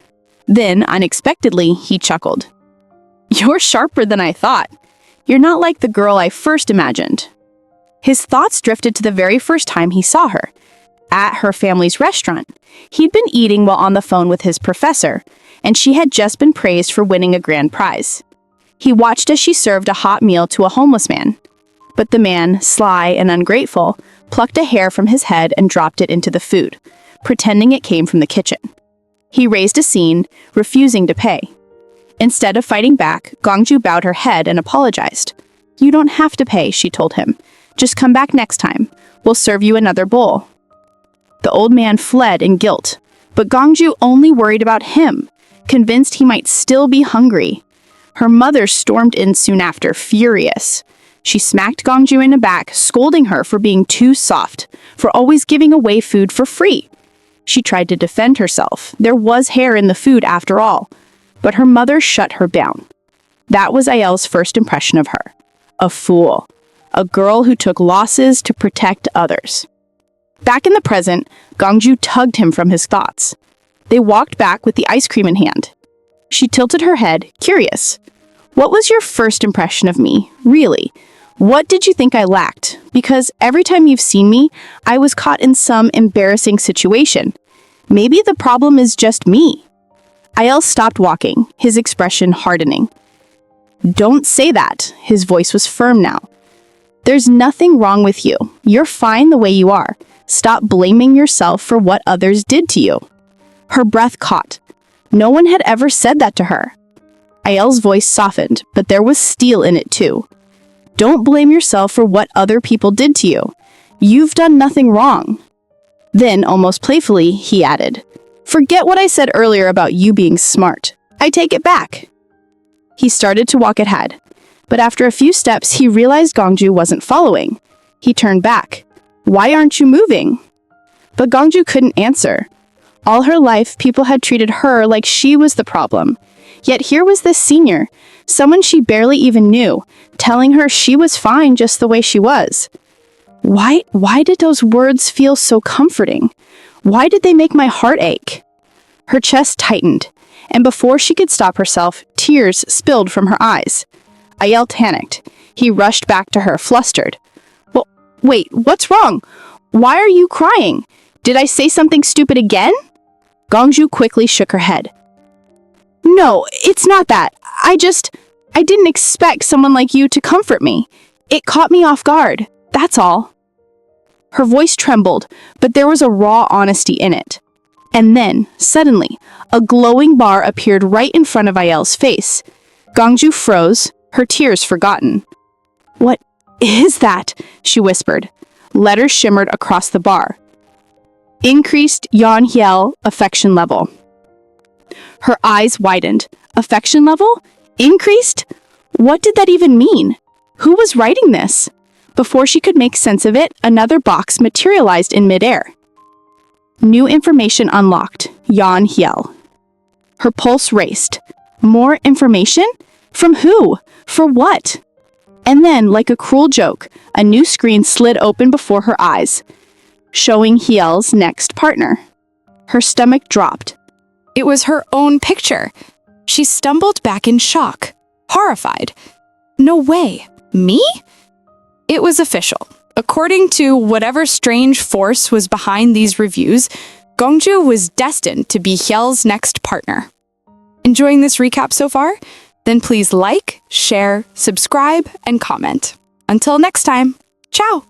Then, unexpectedly, he chuckled. "You're sharper than I thought. You're not like the girl I first imagined." His thoughts drifted to the very first time he saw her. at her family's restaurant. He'd been eating while on the phone with his professor, and she had just been praised for winning a grand prize. He watched as she served a hot meal to a homeless man. But the man, sly and ungrateful, plucked a hair from his head and dropped it into the food, pretending it came from the kitchen. He raised a scene, refusing to pay. Instead of fighting back, Gongju bowed her head and apologized. "You don't have to pay," she told him. "Just come back next time. We'll serve you another bowl." The old man fled in guilt, but Gongju only worried about him, convinced he might still be hungry. Her mother stormed in soon after, furious. She smacked Gongju in the back, scolding her for being too soft, for always giving away food for free. She tried to defend herself. There was hair in the food after all. But her mother shut her down. That was Ayel's first impression of her. A fool. A girl who took losses to protect others. Back in the present, Gongju tugged him from his thoughts. They walked back with the ice cream in hand. She tilted her head, curious. "What was your first impression of me, really? What did you think I lacked? Because every time you've seen me, I was caught in some embarrassing situation. Maybe the problem is just me." Ayel stopped walking, his expression hardening. "Don't say that." His voice was firm now. "There's nothing wrong with you. You're fine the way you are. Stop blaming yourself for what others did to you." Her breath caught. No one had ever said that to her. Ayel's voice softened, but there was steel in it too. "Don't blame yourself for what other people did to you. You've done nothing wrong." Then, almost playfully, he added, "Forget what I said earlier about you being smart. I take it back." He started to walk ahead, but after a few steps, he realized Gongju wasn't following. He turned back. "Why aren't you moving?" But Gongju couldn't answer. All her life, people had treated her like she was the problem. Yet here was this senior, someone she barely even knew, telling her she was fine just the way she was. Why did those words feel so comforting? Why did they make my heart ache? Her chest tightened, and before she could stop herself, tears spilled from her eyes. Ayel panicked. He rushed back to her, flustered. "Well, wait, what's wrong? Why are you crying? Did I say something stupid again?" Gongju quickly shook her head. "No, it's not that. I didn't expect someone like you to comfort me. It caught me off guard. That's all." Her voice trembled, but there was a raw honesty in it. And then, suddenly, a glowing bar appeared right in front of Ayel's face. Gongju froze, her tears forgotten. "What is that?" she whispered. Letters shimmered across the bar. "Increased Yan Hiel affection level." Her eyes widened. Affection level? Increased? What did that even mean? Who was writing this? Before she could make sense of it, another box materialized in midair. New information unlocked. Yan Hiel. Her pulse raced. More information? From who? For what? And then, like a cruel joke, a new screen slid open before her eyes, showing Hiel's next partner. Her stomach dropped. It was her own picture. She stumbled back in shock, horrified. No way. Me? It was official. According to whatever strange force was behind these reviews, Gongju was destined to be Hyel's next partner. Enjoying this recap so far? Then please like, share, subscribe, and comment. Until next time, ciao!